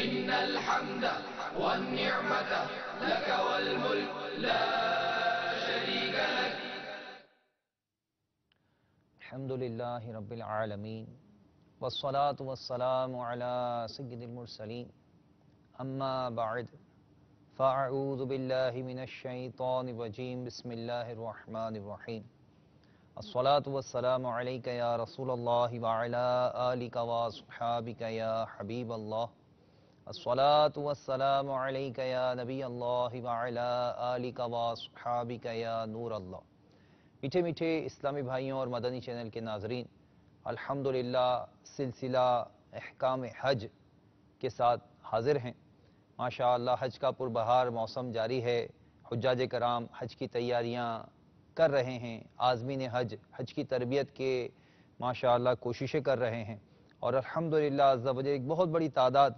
إن الحمد والنعمة لك والملك لا شريك لك. الحمد لله رب العالمين والصلاة والسلام على سيد المرسلين أما بعد فأعوذ بالله من الشيطان الرجيم بسم الله الرحمن الرحيم. الصلاة والسلام عليك يا رسول الله وعلى آلك وصحابك يا حبيب الله. الصلاة والسلام عليك يا نبي الله وعلى آلك وصحابك يا نور الله. میٹھے میٹھے اسلامی بھائیوں اور مدنی چینل کے ناظرین، الحمدللہ سلسلہ احکام حج کے ساتھ حاضر ہیں. ماشاءاللہ حج کا پربہار موسم جاری ہے. حجاج کرام حج کی تیاریاں کر رہے ہیں. عازمین حج حج کی تربیت کے ماشاءاللہ کوششیں کر رہے ہیں، اور الحمدللہ عز و جل ایک بہت بڑی تعداد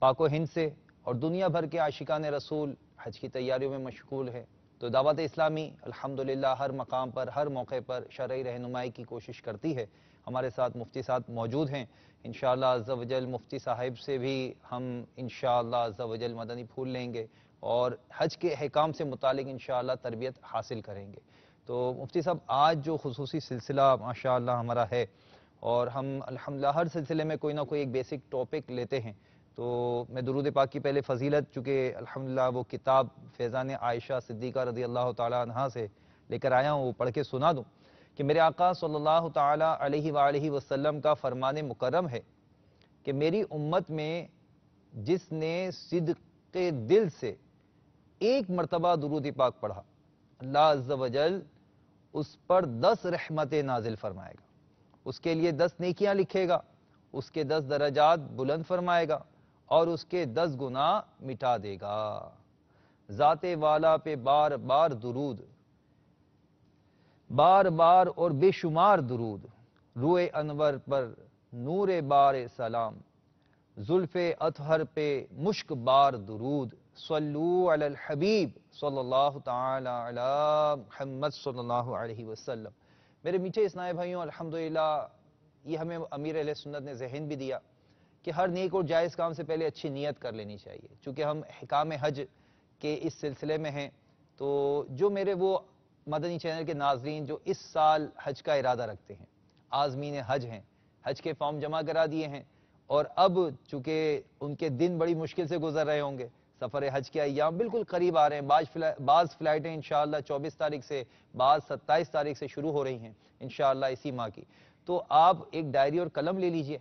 پاک و ہند سے اور دنیا بھر کے عاشقان رسول حج کی تیاریوں میں مشغول ہے. تو دعوت اسلامی الحمدللہ ہر مقام پر ہر موقع پر شرعی رہنمائی کی کوشش کرتی ہے. ہمارے ساتھ مفتی صاحب موجود ہیں. انشاءاللہ عز و جل مفتی صاحب سے بھی ہم انشاءاللہ عز و جل مدنی پھول لیں گے اور حج کے احکام سے متعلق انشاءاللہ تربیت حاصل کریں گے. تو مفتی صاحب آج جو خصوصی سلسلہ ماشاءاللہ ہمارا ہے، اور ہم الحمدللہ ہر سلسلے میں کوئی نہ کوئی ایک بیسک ٹاپک لیتے ہیں، تو میں درود پاک کی پہلے فضیلت چونکہ الحمدللہ وہ کتاب فیضان عائشہ صدیقہ رضی اللہ تعالی عنہا سے لے کر آیا ہوں، وہ پڑھ کے سنا دوں کہ میرے آقا صلی اللہ تعالی علیہ وآلہ وسلم کا فرمان مکرم ہے کہ میری امت میں جس نے صدق دل سے ایک مرتبہ درود پاک پڑھا، اللہ عز و جل اس پر 10 رحمتیں نازل فرمائے گا، اس کے لیے 10 نیکیاں لکھے گا، اس کے 10 درجات بلند فرمائے گا اور اس کے 10 گناہ مٹا دے گا. ذات والا پہ بار بار درود، بار بار اور بے شمار درود، روئے انور پر نور بار سلام، زلف اطہر پہ مشک بار درود، صلو علی الحبیب صلی اللہ تعالی علی محمد صلی اللہ علیہ وسلم. میرے میٹھے اسلامی بھائیوں، الحمدللہ یہ ہمیں امیر اہل سنت نے ذہن بھی دیا کہ ہر نیک اور جائز کام سے پہلے اچھی نیت کر لینی چاہیے. چونکہ ہم احکام حج کے اس سلسلے میں ہیں، تو جو میرے وہ مدنی چینل کے ناظرین جو اس سال حج کا ارادہ رکھتے ہیں، عازمین حج ہیں، حج کے فارم جمع کرا دیے ہیں، اور اب چونکہ ان کے دن بڑی مشکل سے گزر رہے ہوں گے، سفر حج کے ایام بالکل قریب آ رہے ہیں، بعض فلائٹیں انشاءاللہ 24 تاریخ سے، بعض 27 تاریخ سے شروع ہو رہی ہیں انشاءاللہ اسی ماہ کی. تو آپ ایک ڈائری اور قلم لے لیجئے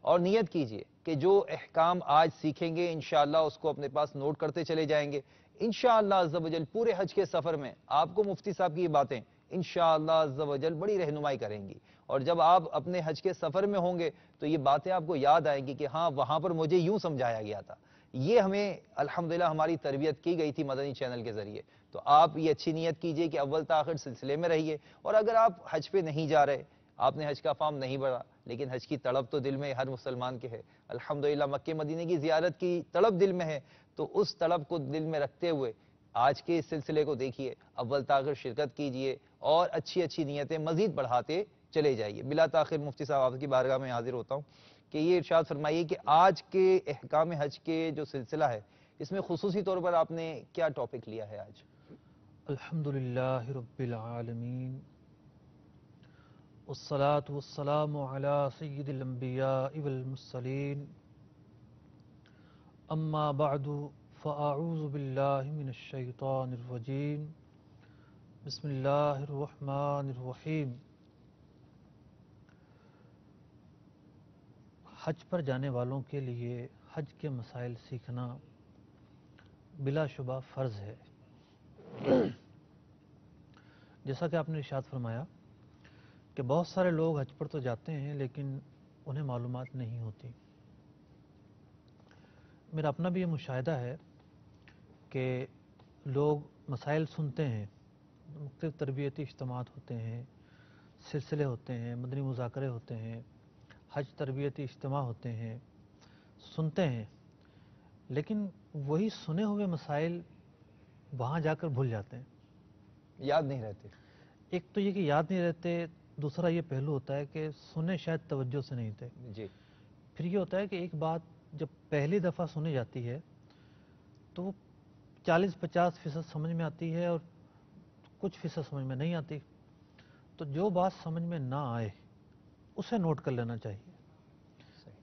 اور نیت کیجئے کہ جو احکام آج سیکھیں گے انشاءاللہ اس کو اپنے پاس نوٹ کرتے چلے جائیں گے. انشاءاللہ عز و جل پورے حج کے سفر میں آپ کو مفتی صاحب کی یہ باتیں انشاءاللہ عز و جل بڑی رہنمائی کریں گی، اور جب آپ اپنے حج کے سفر میں ہوں گے تو یہ باتیں آپ کو یاد آئیں گی کہ ہاں وہاں پر مجھے یوں سمجھایا گیا تھا. یہ ہمیں الحمدللہ ہماری تربیت کی گئی تھی مدنی چینل کے ذریعے. تو آپ یہ اچھی نیت کیجئے کہ اول تاخر سلسلے میں رہیے، اور اگر آپ حج پہ نہیں جا رہے، آپ نے حج کا فارم نہیں بھرا، لیکن حج کی تڑپ تو دل میں ہر مسلمان کے ہے، الحمدللہ مکہ مدینے کی زیارت کی تڑپ دل میں ہے، تو اس تڑپ کو دل میں رکھتے ہوئے آج کے اس سلسلے کو دیکھیے، اول تاخر شرکت کیجئے اور اچھی اچھی نیتیں مزید بڑھاتے چلے جائیے. بلا تاخیر مفتی صاحب آپ کی بارگاہ میں حاضر ہوتا ہوں کہ یہ ارشاد فرمائیے کہ آج کے احکام حج کے جو سلسلہ ہے اس میں خصوصی طور پر آپ نے کیا ٹاپک لیا ہے آج؟ الحمدللہ رب العالمین والصلاة والسلام على سید الانبیاء والمرسلین اما بعد فاعوذ باللہ من الشیطان الرجیم بسم اللہ الرحمن الرحیم. حج پر جانے والوں کے لیے حج کے مسائل سیکھنا بلا شبہ فرض ہے. جیسا کہ آپ نے ارشاد فرمایا کہ بہت سارے لوگ حج پر تو جاتے ہیں لیکن انہیں معلومات نہیں ہوتی. میرا اپنا بھی یہ مشاہدہ ہے کہ لوگ مسائل سنتے ہیں، مختلف تربیتی اجتماعات ہوتے ہیں، سلسلے ہوتے ہیں، مدنی مذاکرے ہوتے ہیں، حج تربیتی اجتماع ہوتے ہیں، سنتے ہیں، لیکن وہی سنے ہوئے مسائل وہاں جا کر بھول جاتے ہیں، یاد نہیں رہتے. ایک تو یہ کہ یاد نہیں رہتے، دوسرا یہ پہلو ہوتا ہے کہ سنے شاید توجہ سے نہیں تھے. جی پھر یہ ہوتا ہے کہ ایک بات جب پہلی دفعہ سنی جاتی ہے تو وہ 40-50% سمجھ میں آتی ہے اور کچھ فیصد سمجھ میں نہیں آتی. تو جو بات سمجھ میں نہ آئے اسے نوٹ کر لینا چاہیے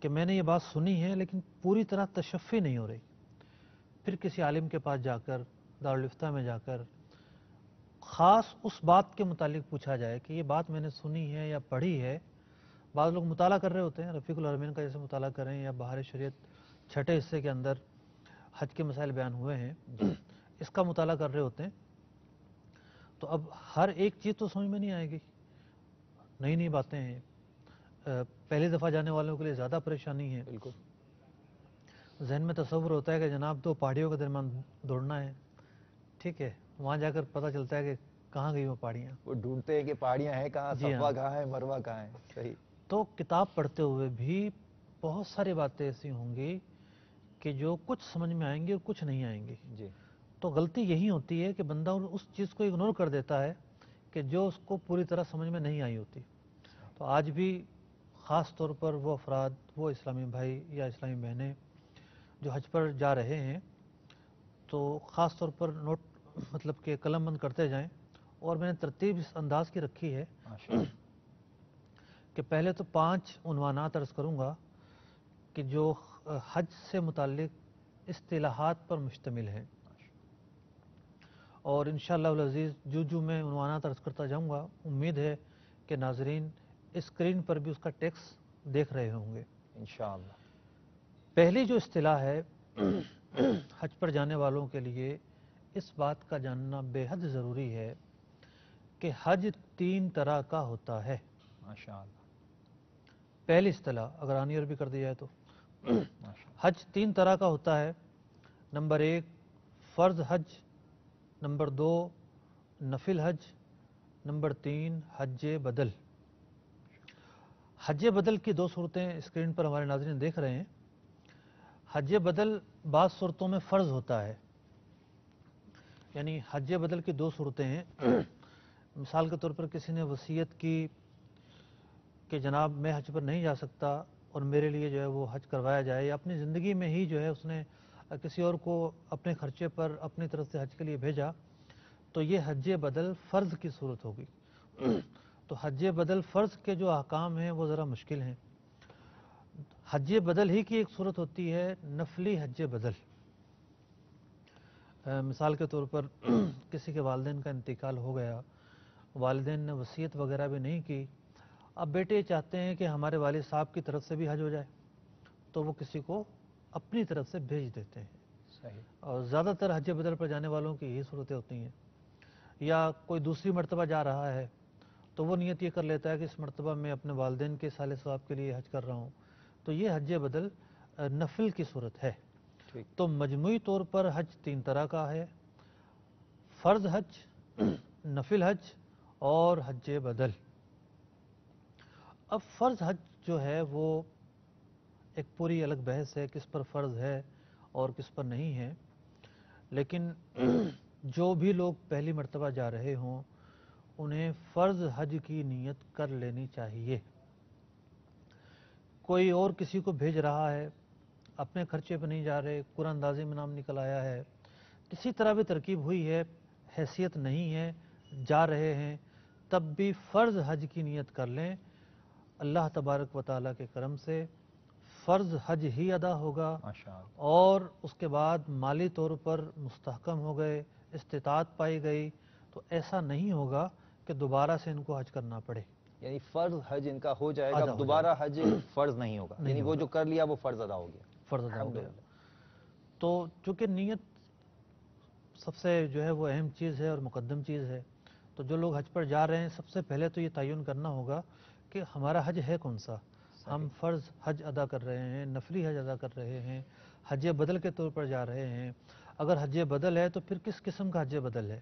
کہ میں نے یہ بات سنی ہے لیکن پوری طرح تشفی نہیں ہو رہی. پھر کسی عالم کے پاس جا کر، دارالفتہ میں جا کر خاص اس بات کے متعلق پوچھا جائے کہ یہ بات میں نے سنی ہے یا پڑھی ہے. بعض لوگ مطالعہ کر رہے ہوتے ہیں، رفیق العالمین کا جیسے مطالعہ کریں یا بہار شریعت چھٹے حصے کے اندر حج کے مسائل بیان ہوئے ہیں، اس کا مطالعہ کر رہے ہوتے ہیں. تو اب ہر ایک چیز تو سمجھ میں نہیں آئے گی، نئی نئی باتیں ہیں. پہلی دفعہ جانے والوں کے لیے زیادہ پریشانی ہے. بالکل. ذہن میں تصور ہوتا ہے کہ جناب دو پہاڑیوں کے درمیان دوڑنا ہے، ٹھیک ہے، وہاں جا کر پتہ چلتا ہے کہ کہاں گئی وہ پہاڑیاں. وہ ڈھونڈتے ہیں کہ پہاڑیاں ہیں کہاں، جی ہاں. صفا کہاں ہے، مروہ کہاں ہے. صحیح. تو کتاب پڑھتے ہوئے بھی بہت ساری باتیں ایسی ہوں گی کہ جو کچھ سمجھ میں آئیں گی اور کچھ نہیں آئیں گی. جی. تو غلطی یہی ہوتی ہے کہ بندہ اس چیز کو اگنور کر دیتا ہے کہ جو اس کو پوری طرح سمجھ میں نہیں آئی ہوتی. تو آج بھی خاص طور پر وہ افراد، وہ اسلامی بھائی یا اسلامی بہنیں جو حج پر جا رہے ہیں، تو خاص طور پر نوٹ مطلب کہ قلم بند کرتے جائیں. اور میں نے ترتیب اس انداز کی رکھی ہے کہ پہلے تو 5 عنوانات عرض کروں گا کہ جو حج سے متعلق اصطلاحات پر مشتمل ہیں، اور انشاءاللہ العزیز جو میں عنوانات عرض کرتا جاؤں گا، امید ہے کہ ناظرین اسکرین پر بھی اس کا ٹیکسٹ دیکھ رہے ہوں گے انشاءاللہ. پہلی جو اصطلاح ہے حج پر جانے والوں کے لیے اس بات کا جاننا بے حد ضروری ہے کہ حج 3 طرح کا ہوتا ہے. ماشاءاللہ. پہلی اصطلاح اگر آنی عربی کر دی جائے تو ماشاءاللہ. حج 3 طرح کا ہوتا ہے. نمبر 1 فرض حج، نمبر 2 نفل حج، نمبر 3 حج بدل. حج بدل کی 2 صورتیں اسکرین پر ہمارے ناظرین دیکھ رہے ہیں. حج بدل بعض صورتوں میں فرض ہوتا ہے، یعنی حج بدل کی 2 صورتیں ہیں. مثال کے طور پر کسی نے وصیت کی کہ جناب میں حج پر نہیں جا سکتا اور میرے لیے جو ہے وہ حج کروایا جائے، یا اپنی زندگی میں ہی جو ہے اس نے کسی اور کو اپنے خرچے پر اپنی طرف سے حج کے لیے بھیجا، تو یہ حج بدل فرض کی صورت ہوگی. تو حج بدل فرض کے جو احکام ہیں وہ ذرا مشکل ہیں. حج بدل ہی کی ایک صورت ہوتی ہے نفلی حج بدل. مثال کے طور پر کسی کے والدین کا انتقال ہو گیا، والدین نے وصیت وغیرہ بھی نہیں کی، اب بیٹے چاہتے ہیں کہ ہمارے والد صاحب کی طرف سے بھی حج ہو جائے، تو وہ کسی کو اپنی طرف سے بھیج دیتے ہیں. صحیح. اور زیادہ تر حج بدل پر جانے والوں کی یہی صورتیں ہوتی ہیں. یا کوئی دوسری مرتبہ جا رہا ہے تو وہ نیت یہ کر لیتا ہے کہ اس مرتبہ میں اپنے والدین کے صالح ثواب کے لیے حج کر رہا ہوں، تو یہ حج بدل نفل کی صورت ہے. ٹھیک. تو مجموعی طور پر حج 3 طرح کا ہے: فرض حج، نفل حج اور حج بدل. اب فرض حج جو ہے وہ ایک پوری الگ بحث ہے، کس پر فرض ہے اور کس پر نہیں ہے. لیکن جو بھی لوگ پہلی مرتبہ جا رہے ہوں انہیں فرض حج کی نیت کر لینی چاہیے. کوئی اور کسی کو بھیج رہا ہے، اپنے خرچے پہ نہیں جا رہے، قرآن اندازی میں نام نکل آیا ہے، کسی طرح بھی ترکیب ہوئی ہے، حیثیت نہیں ہے، جا رہے ہیں، تب بھی فرض حج کی نیت کر لیں. اللہ تبارک و تعالیٰ کے کرم سے فرض حج ہی ادا ہوگا، ماشاءاللہ. اور اس کے بعد مالی طور پر مستحکم ہو گئے، استطاعت پائی گئی، تو ایسا نہیں ہوگا کہ دوبارہ سے ان کو حج کرنا پڑے. یعنی فرض حج ان کا ہو جائے گا، ادا ہو دوبارہ جائے حج فرض نہیں ہوگا. نہیں یعنی وہ ہوگا. جو کر لیا وہ فرض ادا ہو گیا. فرض ادا ہو گیا. الحمدللہ. تو چونکہ نیت سب سے جو ہے وہ اہم چیز ہے اور مقدم چیز ہے، تو جو لوگ حج پر جا رہے ہیں سب سے پہلے تو یہ تعین کرنا ہوگا کہ ہمارا حج ہے کون سا. ہم فرض حج ادا کر رہے ہیں، نفلی حج ادا کر رہے ہیں، حج بدل کے طور پر جا رہے ہیں. اگر حج بدل ہے تو پھر کس قسم کا حج بدل ہے.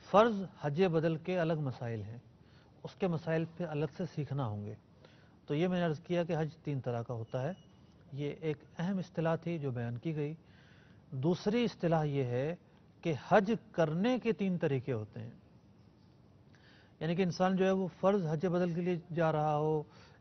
فرض حج بدل کے الگ مسائل ہیں، اس کے مسائل پھر الگ سے سیکھنا ہوں گے. تو یہ میں نے عرض کیا کہ حج 3 طرح کا ہوتا ہے. یہ ایک اہم اصطلاح تھی جو بیان کی گئی. دوسری اصطلاح یہ ہے کہ حج کرنے کے 3 طریقے ہوتے ہیں. یعنی کہ انسان جو ہے وہ فرض حج بدل کے لیے جا رہا ہو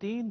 3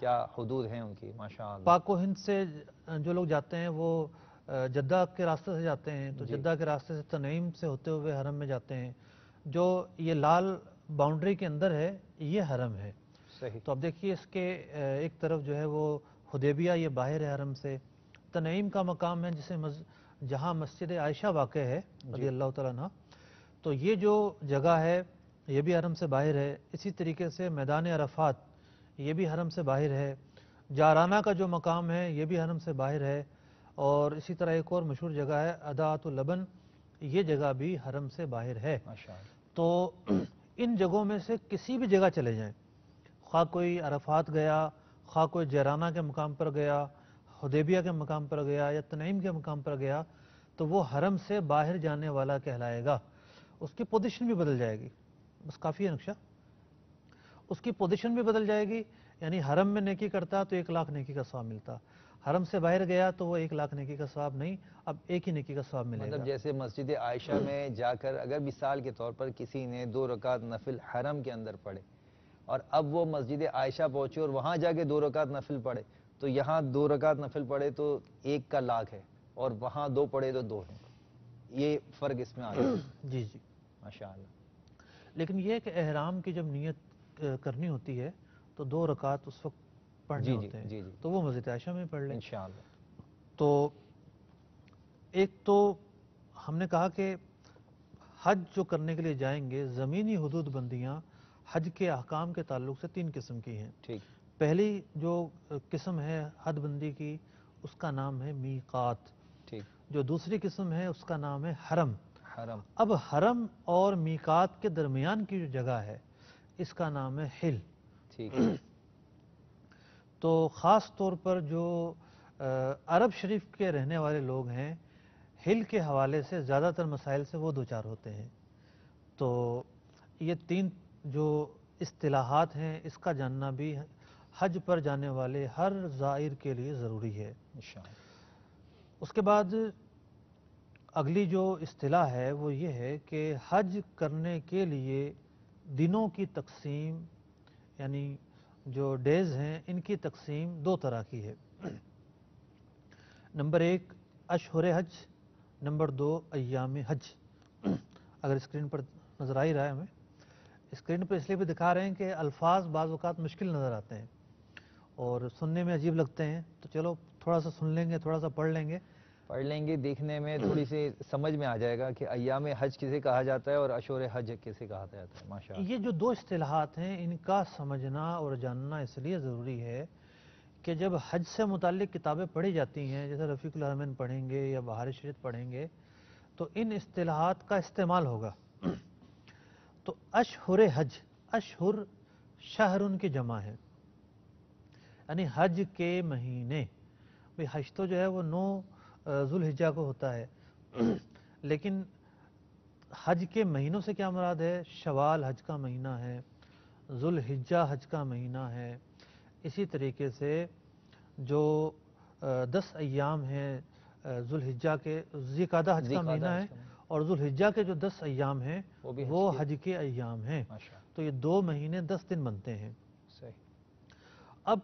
کیا حدود ہیں ان کی؟ ماشاء اللہ. پاک و ہند سے جو لوگ جاتے ہیں وہ جدہ کے راستے سے جاتے ہیں، تو جی. جدہ کے راستے سے تنعیم سے ہوتے ہوئے حرم میں جاتے ہیں. جو یہ لال باؤنڈری کے اندر ہے یہ حرم ہے. صحیح. تو اب دیکھیے اس کے ایک طرف جو ہے وہ حدیبیہ یہ باہر ہے حرم سے. تنعیم کا مقام ہے جسے جہاں مسجد عائشہ واقع ہے رضی اللہ تعالیٰ عنہ، تو یہ جو جگہ ہے یہ بھی حرم سے باہر ہے. اسی طریقے سے میدان عرفات یہ بھی حرم سے باہر ہے. جارانہ کا جو مقام ہے یہ بھی حرم سے باہر ہے. اور اسی طرح ایک اور مشہور جگہ ہے اداۃ اللبن، یہ جگہ بھی حرم سے باہر ہے. ماشاء اللہ. تو ان جگہوں میں سے کسی بھی جگہ چلے جائیں، خواہ کوئی عرفات گیا، خواہ کوئی جیرانہ کے مقام پر گیا، حدیبیہ کے مقام پر گیا یا تنعیم کے مقام پر گیا، تو وہ حرم سے باہر جانے والا کہلائے گا. اس کی پوزیشن بھی بدل جائے گی، بس کافی ہے نقشہ. اس کی پوزیشن بھی بدل جائے گی، یعنی حرم میں نیکی کرتا تو 1,00,000 نیکی کا ثواب ملتا، حرم سے باہر گیا تو وہ 1,00,000 نیکی کا ثواب نہیں، اب ایک ہی نیکی کا ثواب ملے گا. مطلب جیسے مسجد عائشہ میں جا کر اگر مثال کے طور پر کسی نے 2 رکعت نفل حرم کے اندر پڑھے اور اب وہ مسجد عائشہ پہنچے اور وہاں جا کے 2 رکعت نفل پڑھے، تو یہاں 2 رکعت نفل پڑھے تو 1 کا 1,00,000 ہے اور وہاں 2 پڑھے تو 2 ہیں. یہ فرق اس میں آ گیا. جی جی. ماشاء اللہ. لیکن یہ کہ احرام کی جب نیت کرنی ہوتی ہے تو 2 رکعت اس وقت پڑھنے جی ہوتے ہیں، جی جی تو وہ مسجد عائشہ میں پڑھ لیں. انشاءاللہ. تو ایک تو ہم نے کہا کہ حج جو کرنے کے لیے جائیں گے، زمینی حدود بندیاں حج کے احکام کے تعلق سے 3 قسم کی ہیں. ٹھیک. پہلی جو قسم ہے حد بندی کی اس کا نام ہے میقات. ٹھیک. جو دوسری قسم ہے اس کا نام ہے حرم. حرم. اب حرم اور میقات کے درمیان کی جو جگہ ہے اس کا نام ہے حل. ٹھیک. تو خاص طور پر جو عرب شریف کے رہنے والے لوگ ہیں، حل کے حوالے سے زیادہ تر مسائل سے وہ دوچار ہوتے ہیں. تو یہ 3 جو اصطلاحات ہیں اس کا جاننا بھی حج پر جانے والے ہر زائر کے لیے ضروری ہے. انشاءاللہ. اس کے بعد اگلی جو اصطلاح ہے وہ یہ ہے کہ حج کرنے کے لیے دنوں کی تقسیم، یعنی جو ڈیز ہیں ان کی تقسیم 2 طرح کی ہے. نمبر 1 اشہر حج، نمبر 2 ایام حج. اگر اسکرین پر نظر آ ہی رہا ہے، ہمیں اسکرین پر اس لیے بھی دکھا رہے ہیں کہ الفاظ بعض اوقات مشکل نظر آتے ہیں اور سننے میں عجیب لگتے ہیں، تو چلو تھوڑا سا سن لیں گے، تھوڑا سا پڑھ لیں گے. پڑھ لیں گے، دیکھنے میں تھوڑی سی سمجھ میں آ جائے گا کہ ایام حج کسے کہا جاتا ہے اور اشہر حج کسے کہا جاتا ہے. ماشاءاللہ. یہ جو 2 اصطلاحات ہیں ان کا سمجھنا اور جاننا اس لیے ضروری ہے کہ جب حج سے متعلق کتابیں پڑھی جاتی ہیں، جیسے رفیق الحرمین پڑھیں گے یا بہار شریعت پڑھیں گے، تو ان اصطلاحات کا استعمال ہوگا. تو اشہر حج، اشہر شہر ان کی جمع ہے، یعنی حج کے مہینے. بھئی حج تو جو ہے وہ 9 ذوالحجہ کو ہوتا ہے، لیکن حج کے مہینوں سے کیا مراد ہے؟ شوال حج کا مہینہ ہے، ذوالحجہ حج کا مہینہ ہے. اسی طریقے سے جو 10 ایام ہیں ذوالحجہ کے، ذوالقعدہ حج کا مہینہ ہے، اور ذوالحجہ کے جو 10 ایام ہیں وہ حج کے ایام ہیں. تو یہ 2 مہینے 10 دن بنتے ہیں. صحیح. اب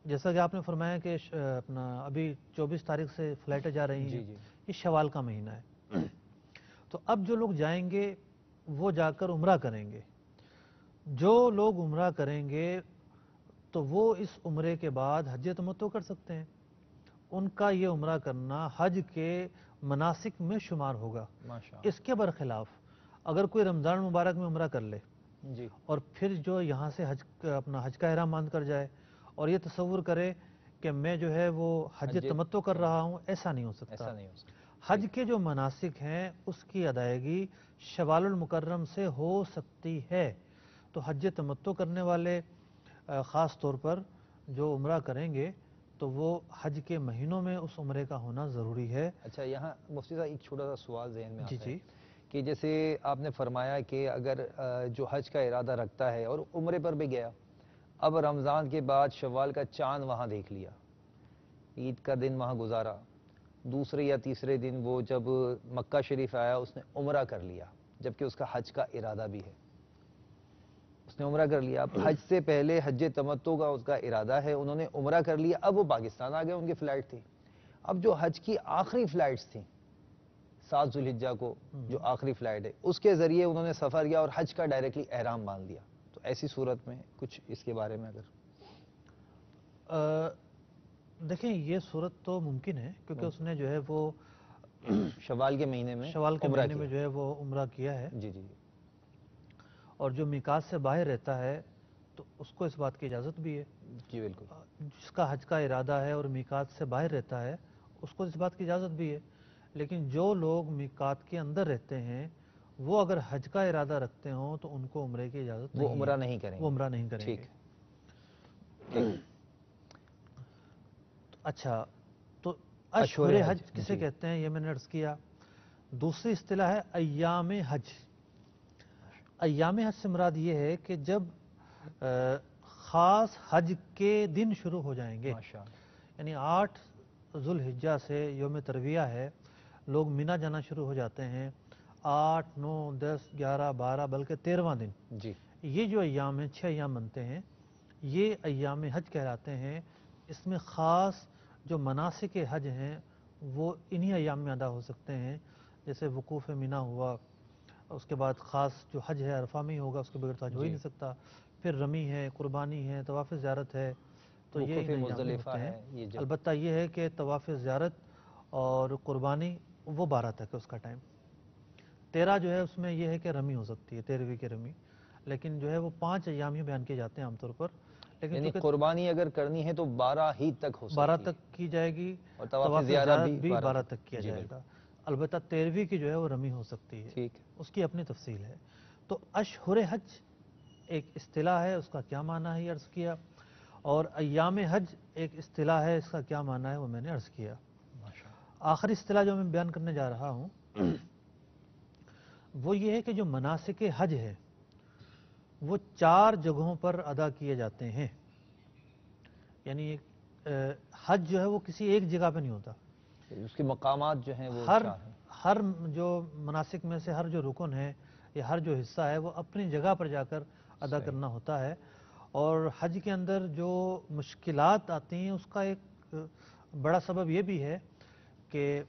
جیسا کہ آپ نے فرمایا کہ اپنا ابھی 24 تاریخ سے فلائٹیں جا رہی ہیں، یہ شوال کا مہینہ ہے. تو اب جو لوگ جائیں گے وہ جا کر عمرہ کریں گے. جو لوگ عمرہ کریں گے تو وہ اس عمرے کے بعد حج تمتع کر سکتے ہیں. ان کا یہ عمرہ کرنا حج کے مناسک میں شمار ہوگا. اس کے برخلاف اگر کوئی رمضان مبارک میں عمرہ کر لے اور پھر جو یہاں سے اپنا حج کا احرام باندھ کر جائے اور یہ تصور کرے کہ میں جو ہے وہ حج تمتع کر رہا ہوں، ایسا نہیں ہو سکتا. حج کے جو مناسک ہیں اس کی ادائیگی شوال المکرم سے ہو سکتی ہے. تو حج تمتع کرنے والے خاص طور پر جو عمرہ کریں گے تو وہ حج کے مہینوں میں اس عمرے کا ہونا ضروری ہے. اچھا، یہاں مفتی صاحب ایک چھوٹا سا سوال ذہن میں آتا ہے جی کہ جیسے آپ نے فرمایا کہ اگر جو حج کا ارادہ رکھتا ہے اور عمرے پر بھی گیا، اب رمضان کے بعد شوال کا چاند وہاں دیکھ لیا، عید کا دن وہاں گزارا، دوسرے یا تیسرے دن وہ جب مکہ شریف آیا اس نے عمرہ کر لیا جبکہ اس کا حج کا ارادہ بھی ہے، اس اس نے عمرہ کر لیا. اب حج سے پہلے حج تمتع کا اس کا ارادہ ہے, انہوں نے عمرہ کر لیا, اب وہ پاکستان آ گئے, ان کی فلائٹ تھی. اب جو حج کی آخری فلائٹس تھیں 7 ذوالحجہ کو جو آخری فلائٹ ہے, اس کے ذریعے انہوں نے سفر کیا اور حج کا ڈائریکٹلی احرام باندھ دیا. تو ایسی صورت میں کچھ اس کے بارے میں اگر دیکھیں یہ صورت تو ممکن ہے کیونکہ اس نے جو ہے وہ شوال کے مہینے میں شوال کے عمرہ مہینے میں کیا. جو ہے وہ عمرہ کیا ہے, جی جی اور جو میقات سے باہر رہتا ہے تو اس کو اس بات کی اجازت بھی ہے. جی بالکل. جس کا حج کا ارادہ ہے اور میقات سے باہر رہتا ہے اس کو اس بات کی اجازت بھی ہے. لیکن جو لوگ میقات کے اندر رہتے ہیں وہ اگر حج کا ارادہ رکھتے ہوں تو ان کو عمرے کی اجازت نہیں وہ ہے, عمرہ نہیں کریں وہ گے. عمرہ نہیں کریں ٹھیک گے. اچھا, تو اشہر حج کسے جی. کہتے ہیں یہ میں نے عرض کیا. دوسری اصطلاح ہے ایام حج. ایام حج سے مراد یہ ہے کہ جب خاص حج کے دن شروع ہو جائیں گے, ماشاء اللہ. یعنی 8 ذوالحجہ سے یوم ترویہ ہے, لوگ مینا جانا شروع ہو جاتے ہیں 8 9 10 11 12 بلکہ 13واں دن. جی یہ جو ایام ہیں 6 ایام بنتے ہیں, یہ ایام حج کہلاتے ہیں. اس میں خاص جو مناسک حج ہیں وہ انہی ایام میں ادا ہو سکتے ہیں, جیسے وقوف مینا ہوا, اس کے بعد خاص جو حج ہے عرفہ میں ہی ہوگا, اس کے بغیر تو حج ہو ہی جی. نہیں سکتا. پھر رمی ہے, قربانی ہے, طواف زیارت ہے, تو یہ وقوف ان ایام میں مزدلفہ ہوتے ہیں. ہے یہ جب البتہ یہ ہے کہ طواف زیارت اور قربانی وہ 12 تک ہے اس کا ٹائم. 13 جو ہے اس میں یہ ہے کہ رمی ہو سکتی ہے, 13ویں کی رمی, لیکن جو ہے وہ 5 ایام ہی بیان کیے جاتے ہیں عام طور پر. لیکن یعنی چونکہ قربانی اگر کرنی ہے تو 12 ہی تک ہو 12 سکتی ہے, تک کی جائے گی, اور طواف طواف زیارت زیارت بھی 12 تک. تک کیا جی جائے بالکل. گا. البتہ 13ویں کی جو ہے وہ رمی ہو سکتی ہے, ٹھیک. اس کی اپنی تفصیل ہے. تو اشہر حج ایک اصطلاح ہے, اس کا کیا معنی ہے یہ عرض کیا, اور ایام حج ایک اصطلاح ہے, اس کا کیا معنی ہے وہ میں نے عرض کیا. ماشاء اللہ. آخری اصطلاح جو میں بیان کرنے جا رہا ہوں وہ یہ ہے کہ جو مناسک حج ہے وہ 4 جگہوں پر ادا کیے جاتے ہیں. یعنی حج جو ہے وہ کسی ایک جگہ پہ نہیں ہوتا, اس کے مقامات جو ہیں وہ ہر 4 ہیں. ہر جو مناسک میں سے ہر جو رکن ہے یا ہر جو حصہ ہے وہ اپنی جگہ پر جا کر ادا صحیح. کرنا ہوتا ہے. اور حج کے اندر جو مشکلات آتی ہیں اس کا ایک بڑا سبب یہ بھی ہے کہ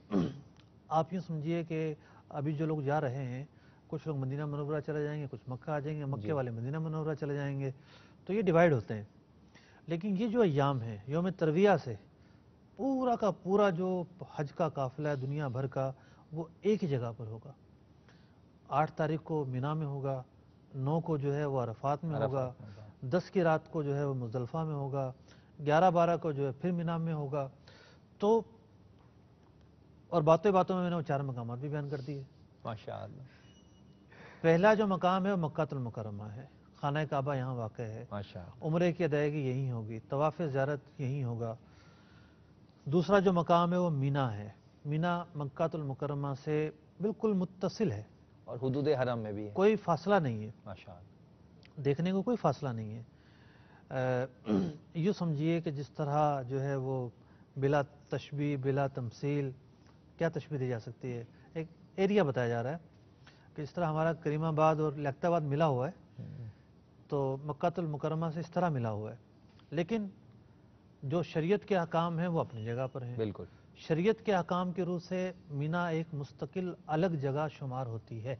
آپ یوں سمجھیے کہ ابھی جو لوگ جا رہے ہیں, کچھ لوگ مدینہ منورہ چلے جائیں گے, کچھ مکہ آ جائیں گے, مکے جی. والے مدینہ منورہ چلے جائیں گے, تو یہ ڈیوائیڈ ہوتے ہیں. لیکن یہ جو ایام ہے یوم ترویہ سے پورا کا پورا جو حج کا قافلہ ہے دنیا بھر کا وہ ایک ہی جگہ پر ہوگا. 8 تاریخ کو مینا میں ہوگا, 9 کو جو ہے وہ عرفات میں ہوگا, عرفات میں ہوگا. 10 کی رات کو جو ہے وہ مزدلفہ میں ہوگا, 11 12 کو جو ہے پھر مینا میں ہوگا. تو اور باتیں باتوں میں نے وہ 4 مقامات بھی بیان کر دیے. ماشاء اللہ. پہلا جو مقام ہے وہ مکہ المکرمہ ہے, خانہ کعبہ یہاں واقع ہے, ماشاء اللہ. عمرے کی ادائیگی یہیں ہوگی, طواف زیارت یہیں ہوگا. دوسرا جو مقام ہے وہ مینا ہے, مینا مکہ المکرمہ سے بالکل متصل ہے, اور حدود حرم میں بھی ہے. کوئی فاصلہ نہیں ہے, ماشاء اللہ. دیکھنے کو کوئی فاصلہ نہیں ہے. یوں سمجھیے کہ جس طرح جو ہے وہ بلا تشبیہ بلا تمثیل, کیا تشبیہ دی جا سکتی ہے, ایک ایریا بتایا جا رہا ہے کہ جس طرح ہمارا کریم آباد اور لیاقت آباد ملا ہوا ہے تو مکہ المکرمہ سے اس طرح ملا ہوا ہے. لیکن جو شریعت کے احکام ہیں وہ اپنی جگہ پر ہیں. بالکل. شریعت کے احکام کی روح سے مینا ایک مستقل الگ جگہ شمار ہوتی ہے,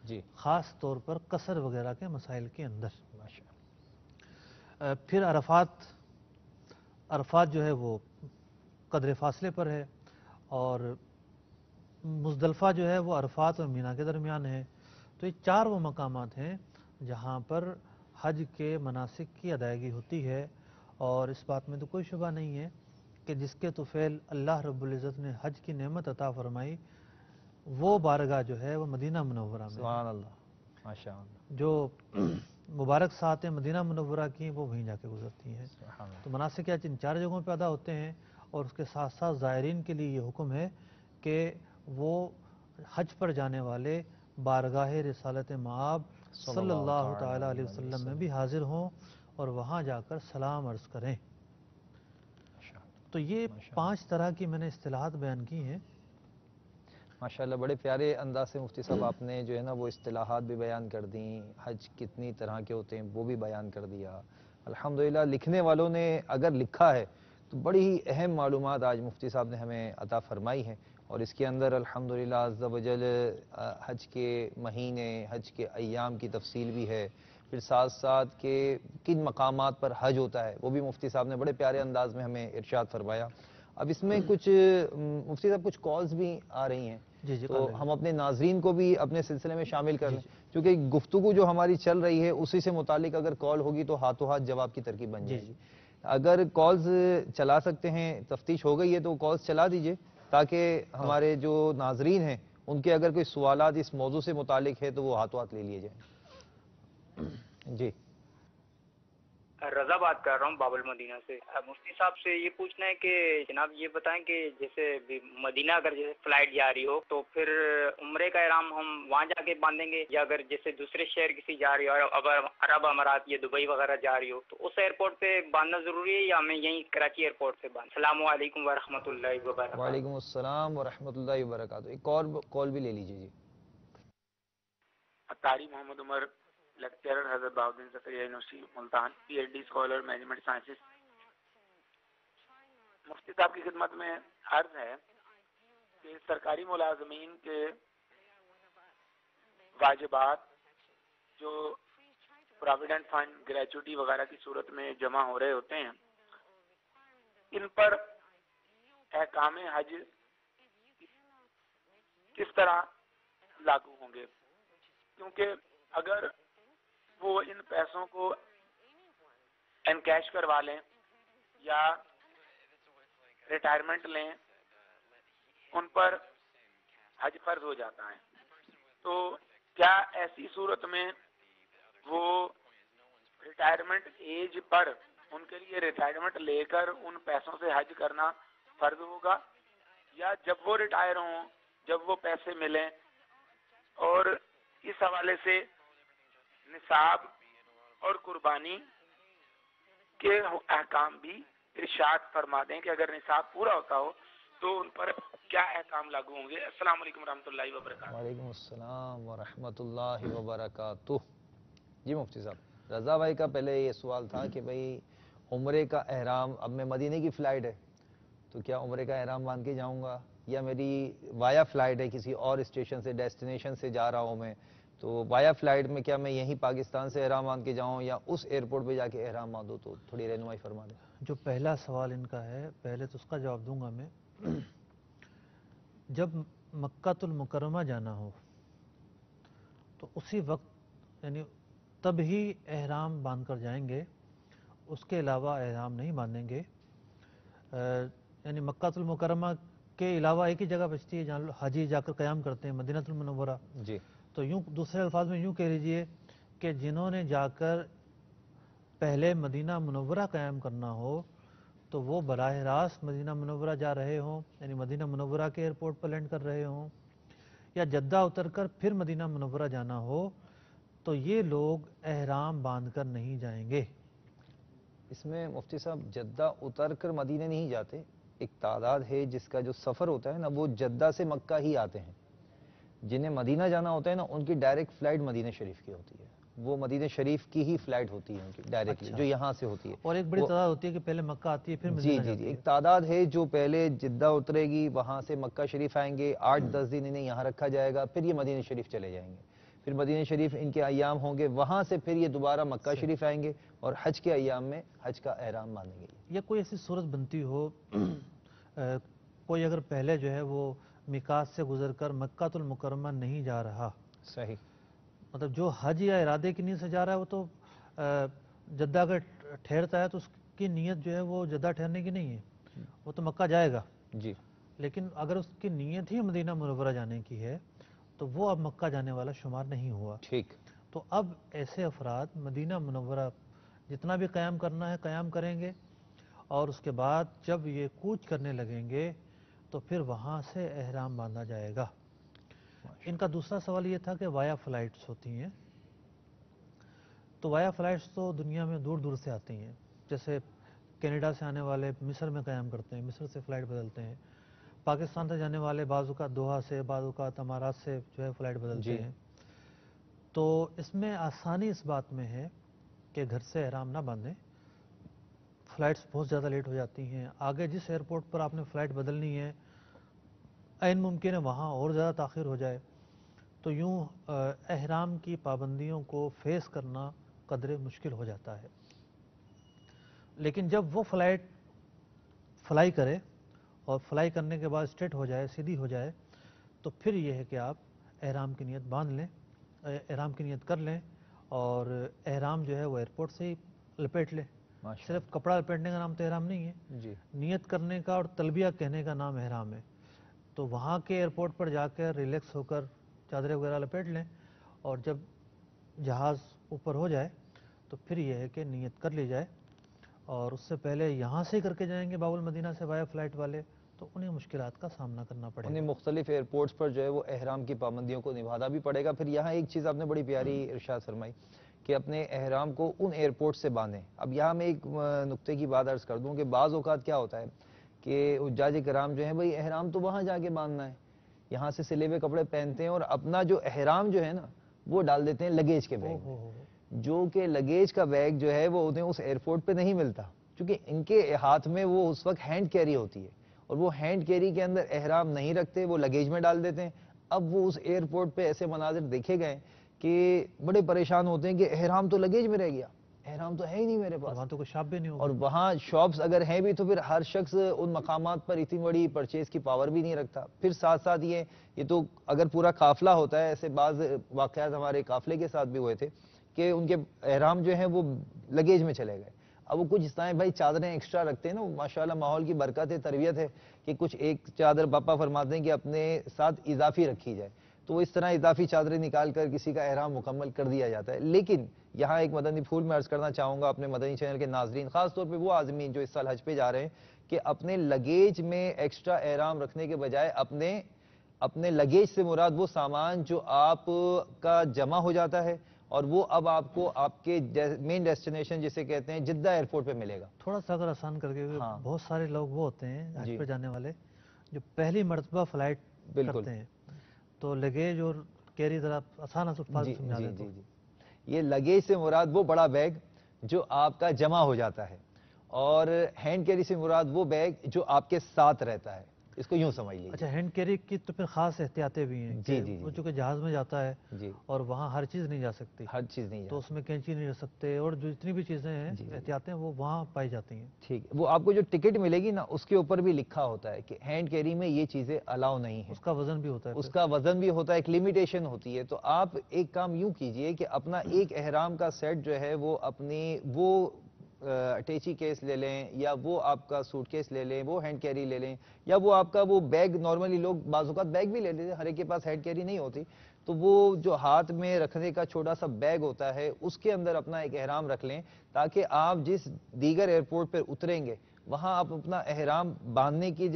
جی. خاص طور پر قصر وغیرہ کے مسائل کے اندر. ماشاء اللہ. پھر عرفات جو ہے وہ قدر فاصلے پر ہے, اور مزدلفہ جو ہے وہ عرفات اور مینا کے درمیان ہے. تو یہ 4 وہ مقامات ہیں جہاں پر حج کے مناسک کی ادائیگی ہوتی ہے. اور اس بات میں تو کوئی شبہ نہیں ہے کہ جس کے طفیل اللہ رب العزت نے حج کی نعمت عطا فرمائی وہ بارگاہ جو ہے وہ مدینہ منورہ میں ہے. سبحان اللہ. ماشاء اللہ. جو مبارک ساعتیں مدینہ منورہ کی وہ وہیں جا کے گزرتی ہیں. سبحان اللہ. تو مناسک حج ان 4 جگہوں پہ ادا ہوتے ہیں, اور اس کے ساتھ ساتھ زائرین کے لیے یہ حکم ہے کہ وہ حج پر جانے والے بارگاہ رسالت مآب صلی اللہ تعالی علیہ وسلم میں بھی حاضر ہوں اور وہاں جا کر سلام عرض کریں. تو یہ 5 طرح کی میں نے اصطلاحات بیان کی ہیں. ماشاءاللہ بڑے پیارے انداز سے مفتی صاحب آپ نے جو ہے نا وہ اصطلاحات بھی بیان کر دیں، حج کتنی طرح کے ہوتے ہیں وہ بھی بیان کر دیا الحمدللہ۔ لکھنے والوں نے اگر لکھا ہے تو بڑی ہی اہم معلومات آج مفتی صاحب نے ہمیں عطا فرمائی ہیں، اور اس کے اندر الحمدللہ عز و جل حج کے مہینے، حج کے ایام کی تفصیل بھی ہے، پھر ساتھ ساتھ کہ کن مقامات پر حج ہوتا ہے وہ بھی مفتی صاحب نے بڑے پیارے انداز میں ہمیں ارشاد فرمایا۔ اب اس میں کچھ مفتی صاحب کچھ کالز بھی آ رہی ہیں، جی جی، تو کر لیں ہم اپنے ناظرین کو بھی اپنے سلسلے میں شامل کر جی لیں، جی کیونکہ گفتگو جو ہماری چل رہی ہے اسی سے متعلق اگر کال ہوگی تو ہاتھوں ہاتھ جواب کی ترکیب بن جی جائے جی گی۔ اگر کالز چلا سکتے ہیں، تفتیش ہو گئی ہے تو کالز چلا دیجئے تاکہ ہمارے جو ناظرین ہیں ان کے اگر کوئی سوالات اس موضوع سے متعلق ہے تو وہ ہاتھوں ہاتھ لے لیے جائیں۔ جی رضا بات کر رہا ہوں باب المدینہ سے۔ مفتی صاحب سے یہ پوچھنا ہے کہ جناب یہ بتائیں کہ جیسے مدینہ اگر جیسے فلائٹ جا رہی ہو تو پھر عمرے کا احرام ہم وہاں جا کے باندھیں گے، یا اگر جیسے دوسرے شہر کسی جا رہی ہو، اگر عرب امارات یا دبئی وغیرہ جا رہی ہو تو اس ایئرپورٹ پہ باندھنا ضروری ہے یا ہمیں یہیں کراچی ایئرپورٹ سے باندھ؟ السلام علیکم ورحمۃ اللہ وبرکاتہ۔ وعلیکم السلام ورحمۃ اللہ وبرکاتہ۔ ایک اور کال بھی لے لیجیے جی۔ اطاری محمد عمر، لیکچرر حضرت Bahauddin Zakariya university Multan, P H D scholar management sciences. مفتی صاحب کی خدمت میں عرض ہے کہ سرکاری ملازمین کے واجبات جو پراویڈنٹ فنڈ، گریچوٹی وغیرہ کی صورت میں جمع ہو رہے ہوتے ہیں، ان پر احکام حج کس طرح لاگو ہوں گے؟ کیونکہ اگر وہ ان پیسوں کو انکیش کروا لیں یا ریٹائرمنٹ لیں، ان پر حج فرض ہو جاتا ہے، تو کیا ایسی صورت میں وہ ریٹائرمنٹ ایج پر ان کے لیے ریٹائرمنٹ لے کر ان پیسوں سے حج کرنا فرض ہوگا، یا جب وہ ریٹائر ہوں، جب وہ پیسے ملیں؟ اور اس حوالے سے نصاب اور قربانی کے احکام بھی ارشاد فرما دیں کہ اگر نصاب پورا ہوتا ہو تو ان پر کیا احکام لاگو ہوں گے؟ السلام علیکم ورحمۃ اللہ وبرکاتہ۔ وعلیکم السلام ورحمۃ اللہ وبرکاتہ۔ جی مفتی صاحب، رضا بھائی کا پہلے یہ سوال تھا کہ بھئی عمرے کا احرام، اب میں مدینے کی فلائٹ ہے تو کیا عمرے کا احرام باندھ کے جاؤں گا، یا میری وایا فلائٹ ہے کسی اور اسٹیشن سے، ڈیسٹینیشن سے جا رہا ہوں میں، تو وایا فلائٹ میں کیا میں یہیں پاکستان سے احرام باندھ کے جاؤں یا اس ایئرپورٹ پہ جا کے احرام باندھوں؟ تو تھوڑی رہنمائی فرما دیں۔ جو پہلا سوال ان کا ہے، پہلے تو اس کا جواب دوں گا میں۔ جب مکۃ المکرمہ جانا ہو تو اسی وقت یعنی تب ہی احرام باندھ کر جائیں گے، اس کے علاوہ احرام نہیں باندھیں گے۔ یعنی مکۃ المکرمہ کے علاوہ ایک ہی جگہ بچتی ہے جہاں حاجی جا کر قیام کرتے ہیں، مدینہ المنورہ۔ جی تو یوں دوسرے الفاظ میں یوں کہہ لیجئے کہ جنہوں نے جا کر پہلے مدینہ منورہ قیام کرنا ہو تو وہ براہ راست مدینہ منورہ جا رہے ہوں، یعنی مدینہ منورہ کے ایئرپورٹ پر لینڈ کر رہے ہوں، یا جدہ اتر کر پھر مدینہ منورہ جانا ہو تو یہ لوگ احرام باندھ کر نہیں جائیں گے۔ اس میں مفتی صاحب جدہ اتر کر مدینہ نہیں جاتے، ایک تعداد ہے جس کا جو سفر ہوتا ہے نا وہ جدہ سے مکہ ہی آتے ہیں، جنہیں مدینہ جانا ہوتا ہے نا ان کی ڈائریکٹ فلائٹ مدینہ شریف کی ہوتی ہے، وہ مدینہ شریف کی ہی فلائٹ ہوتی ہے ان کی ڈائریکٹلی، اچھا، جو یہاں سے ہوتی ہے۔ اور ایک بڑی وہ تعداد ہوتی ہے کہ پہلے مکہ آتی ہے پھر جی مدینہ جی جی جاتی ہے۔ ایک تعداد ہے جو پہلے جدہ اترے گی، وہاں سے مکہ شریف آئیں گے، 8-10 دن انہیں یہاں رکھا جائے گا، پھر یہ مدینہ شریف چلے جائیں گے، پھر مدینہ شریف ان کے ایام ہوں گے، وہاں سے پھر یہ دوبارہ مکہ شریف آئیں گے اور حج کے ایام میں حج کا احرام باندھیں گے۔ یا کوئی ایسی صورت بنتی ہو کوئی اگر پہلے جو ہے وہ میقات سے گزر کر مکۃ المکرمہ نہیں جا رہا، صحیح، مطلب جو حج یا ارادے کی نیت سے جا رہا ہے وہ تو جدہ اگر ٹھہرتا ہے تو اس کی نیت جو ہے وہ جدہ ٹھہرنے کی نہیں ہے، وہ تو مکہ جائے گا، جی لیکن اگر اس کی نیت ہی مدینہ منورہ جانے کی ہے تو وہ اب مکہ جانے والا شمار نہیں ہوا۔ ٹھیک، تو اب ایسے افراد مدینہ منورہ جتنا بھی قیام کرنا ہے قیام کریں گے، اور اس کے بعد جب یہ کوچ کرنے لگیں گے تو پھر وہاں سے احرام باندھا جائے گا۔ ان کا دوسرا سوال یہ تھا کہ وایا فلائٹس ہوتی ہیں، تو وایا فلائٹس تو دنیا میں دور دور سے آتی ہیں، جیسے کینیڈا سے آنے والے مصر میں قیام کرتے ہیں، مصر سے فلائٹ بدلتے ہیں، پاکستان سے جانے والے بعض اوقات دوحہ سے، بعض اوقات امارات سے جو ہے فلائٹ بدلتے ہیں، تو اس میں آسانی اس بات میں ہے کہ گھر سے احرام نہ باندھیں. فلائٹس بہت زیادہ لیٹ ہو جاتی ہیں. آگے جس ایئرپورٹ پر آپ نے فلائٹ بدلنی ہے عین ممکن ہے وہاں اور زیادہ تاخیر ہو جائے، تو یوں احرام کی پابندیوں کو فیس کرنا قدرے مشکل ہو جاتا ہے. لیکن جب وہ فلائٹ فلائی کرے اور فلائی کرنے کے بعد اسٹریٹ ہو جائے، سیدھی ہو جائے، تو پھر یہ ہے کہ آپ احرام کی نیت باندھ لیں، احرام کی نیت کر لیں، اور احرام جو ہے وہ ایئرپورٹ سے ہی لپیٹ لیں. صرف کپڑا لپیٹنے کا نام تو احرام نہیں ہے، جی نیت کرنے کا اور تلبیہ کہنے کا نام احرام ہے. تو وہاں کے ایئرپورٹ پر جا کر ریلیکس ہو کر چادریں وغیرہ لپیٹ لیں، اور جب جہاز اوپر ہو جائے تو پھر یہ ہے کہ نیت کر لی جائے. اور اس سے پہلے یہاں سے کر کے جائیں گے باب المدینہ سے وایا فلائٹ والے، تو انہیں مشکلات کا سامنا کرنا پڑے انہیں گا. مختلف ایئرپورٹس پر جو ہے وہ احرام کی پابندیوں کو نبھانا بھی پڑے گا. پھر یہاں ایک چیز آپ نے بڑی پیاری ارشاد فرمائی کہ اپنے احرام کو ان ایئرپورٹ سے باندھیں. اب یہاں میں ایک نقطے کی بات عرض کر دوں کہ بعض اوقات کیا ہوتا ہے کہ حجاج کرام جو ہیں بھئی احرام تو وہاں جا کے باندھنا ہے، یہاں سے سلے ہوئے کپڑے پہنتے ہیں اور اپنا جو احرام جو ہے نا وہ ڈال دیتے ہیں لگیج کے بیگ میں، جو کہ لگیج کا بیگ جو ہے وہ انہیں اس ایئرپورٹ پہ نہیں ملتا، کیونکہ ان کے ہاتھ میں وہ اس وقت ہینڈ کیری ہوتی ہے، اور وہ ہینڈ کیری کے اندر احرام نہیں رکھتے، وہ لگیج میں ڈال دیتے ہیں. اب وہ اس ایئرپورٹ پہ ایسے مناظر دیکھے گئے کہ بڑے پریشان ہوتے ہیں کہ احرام تو لگیج میں رہ گیا، احرام تو ہے ہی نہیں میرے پاس. وہاں تو کوئی شاپ بھی نہیں اور ہوگا. وہاں شاپس اگر ہیں بھی تو پھر ہر شخص ان مقامات پر اتنی بڑی پرچیز کی پاور بھی نہیں رکھتا. پھر ساتھ ساتھ یہ تو اگر پورا قافلہ ہوتا ہے، ایسے بعض واقعات ہمارے قافلے کے ساتھ بھی ہوئے تھے کہ ان کے احرام جو ہیں وہ لگیج میں چلے گئے. اب وہ کچھ اس طرح بھائی چادریں ایکسٹرا رکھتے ہیں نا، ماشاءاللہ ماحول کی برکت ہے، تربیت ہے کہ کچھ ایک چادر پاپا فرماتے ہیں کہ اپنے ساتھ اضافی رکھی جائے، تو وہ اس طرح اضافی چادریں نکال کر کسی کا احرام مکمل کر دیا جاتا ہے. لیکن یہاں ایک مدنی پھول میں عرض کرنا چاہوں گا اپنے مدنی چینل کے ناظرین، خاص طور پہ وہ عازمین جو اس سال حج پہ جا رہے ہیں، کہ اپنے لگیج میں ایکسٹرا احرام رکھنے کے بجائے اپنے لگیج سے مراد وہ سامان جو آپ کا جمع ہو جاتا ہے اور وہ اب آپ کو آپ کے مین ڈیسٹینیشن جسے کہتے ہیں جدہ ایئرپورٹ پہ ملے گا. تھوڑا سا اگر آسان کر کے، ہاں بہت سارے لوگ وہ ہوتے ہیں حج جی پہ جانے والے جو پہلی مرتبہ فلائٹ بالکل کرتے ہیں، تو لگیج اور کیری ذرا آسان الفاظ جی سمجھا جی دیں تو. جی جی یہ لگیج سے مراد وہ بڑا بیگ جو آپ کا جمع ہو جاتا ہے، اور ہینڈ کیری سے مراد وہ بیگ جو آپ کے ساتھ رہتا ہے، اس کو یوں سمجھ لیجیے. اچھا، ہینڈ کیری کی تو پھر خاص احتیاطیں بھی ہیں کہ جی جی وہ جی چونکہ جہاز میں جاتا ہے جی اور وہاں ہر چیز نہیں جا سکتی، ہر چیز نہیں تو جاتی. اس میں کینچی نہیں رکھ سکتے، اور جو جتنی بھی چیزیں ہیں جی جی احتیاطیں وہ وہاں پائی جاتی ہیں. ٹھیک ہے، وہ آپ کو جو ٹکٹ ملے گی نا اس کے اوپر بھی لکھا ہوتا ہے کہ ہینڈ کیری میں یہ چیزیں الاؤ نہیں ہیں. اس کا وزن بھی ہوتا ہے اس پھر. کا وزن بھی ہوتا ہے، ایک لمیٹیشن ہوتی ہے. تو آپ ایک کام یوں کیجئے کہ اپنا ایک احرام کا سیٹ جو ہے وہ اپنی وہ اٹیچی کیس لے لیں، یا وہ آپ کا سوٹ کیس لے لیں، وہ ہینڈ کیری لے لیں، یا وہ آپ کا وہ بیگ، نارملی لوگ بعض اوقات بیگ بھی لے لیتے ہیں، ہر ایک کے پاس ہینڈ کیری نہیں ہوتی، تو وہ جو ہاتھ میں رکھنے کا چھوٹا سا بیگ ہوتا ہے اس کے اندر اپنا ایک احرام رکھ لیں، تاکہ آپ جس دیگر ایئرپورٹ پر اتریں گے وہاں آپ اپنا احرام باندھنے کی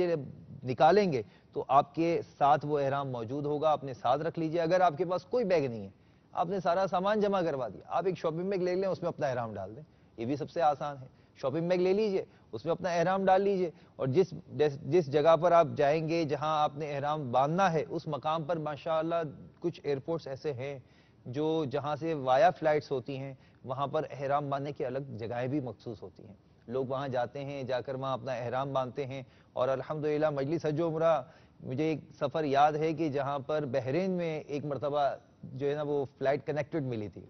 نکالیں گے تو آپ کے ساتھ وہ احرام موجود ہوگا، اپنے ساتھ رکھ لیجئے. اگر آپ کے پاس کوئی بیگ نہیں ہے، آپ نے سارا سامان جمع کروا دیا، آپ ایک شاپنگ بیگ لے لیں، اس میں اپنا احرام ڈال دیں، یہ بھی سب سے آسان ہے. شاپنگ بیگ لے لیجئے، اس میں اپنا احرام ڈال لیجئے، اور جس جگہ پر آپ جائیں گے جہاں آپ نے احرام باندھنا ہے اس مقام پر ماشاءاللہ کچھ ایئرپورٹس ایسے ہیں جو جہاں سے وایا فلائٹس ہوتی ہیں، وہاں پر احرام باندھنے کی الگ جگہیں بھی مخصوص ہوتی ہیں. لوگ وہاں جاتے ہیں، جا کر وہاں اپنا احرام باندھتے ہیں. اور الحمدللہ مجلس حج و عمرہ، مجھے ایک سفر یاد ہے کہ جہاں پر بحرین میں ایک مرتبہ جو ہے نا وہ فلائٹ کنیکٹڈ ملی تھی،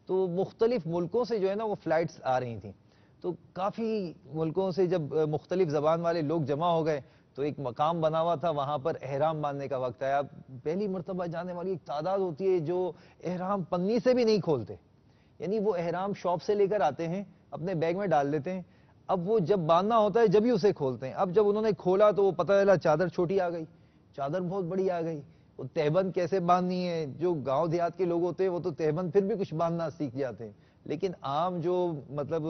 تو مختلف ملکوں سے جو ہے نا وہ فلائٹس آ رہی تھیں، تو کافی ملکوں سے جب مختلف زبان والے لوگ جمع ہو گئے تو ایک مقام بنا ہوا تھا، وہاں پر احرام باندھنے کا وقت آیا. پہلی مرتبہ جانے والی ایک تعداد ہوتی ہے جو احرام پنی سے بھی نہیں کھولتے، یعنی وہ احرام شاپ سے لے کر آتے ہیں، اپنے بیگ میں ڈال دیتے ہیں، اب وہ جب باندھنا ہوتا ہے جب ہی اسے کھولتے ہیں. اب جب انہوں نے کھولا تو وہ پتہ چلا چادر چھوٹی آ گئی، چادر بہت بڑی آ گئی. وہ تہبند کیسے باندھنی ہے، جو گاؤں دیہات کے لوگ ہوتے ہیں وہ تو تہبند پھر بھی کچھ باندھنا سیکھ جاتے ہیں، لیکن عام جو مطلب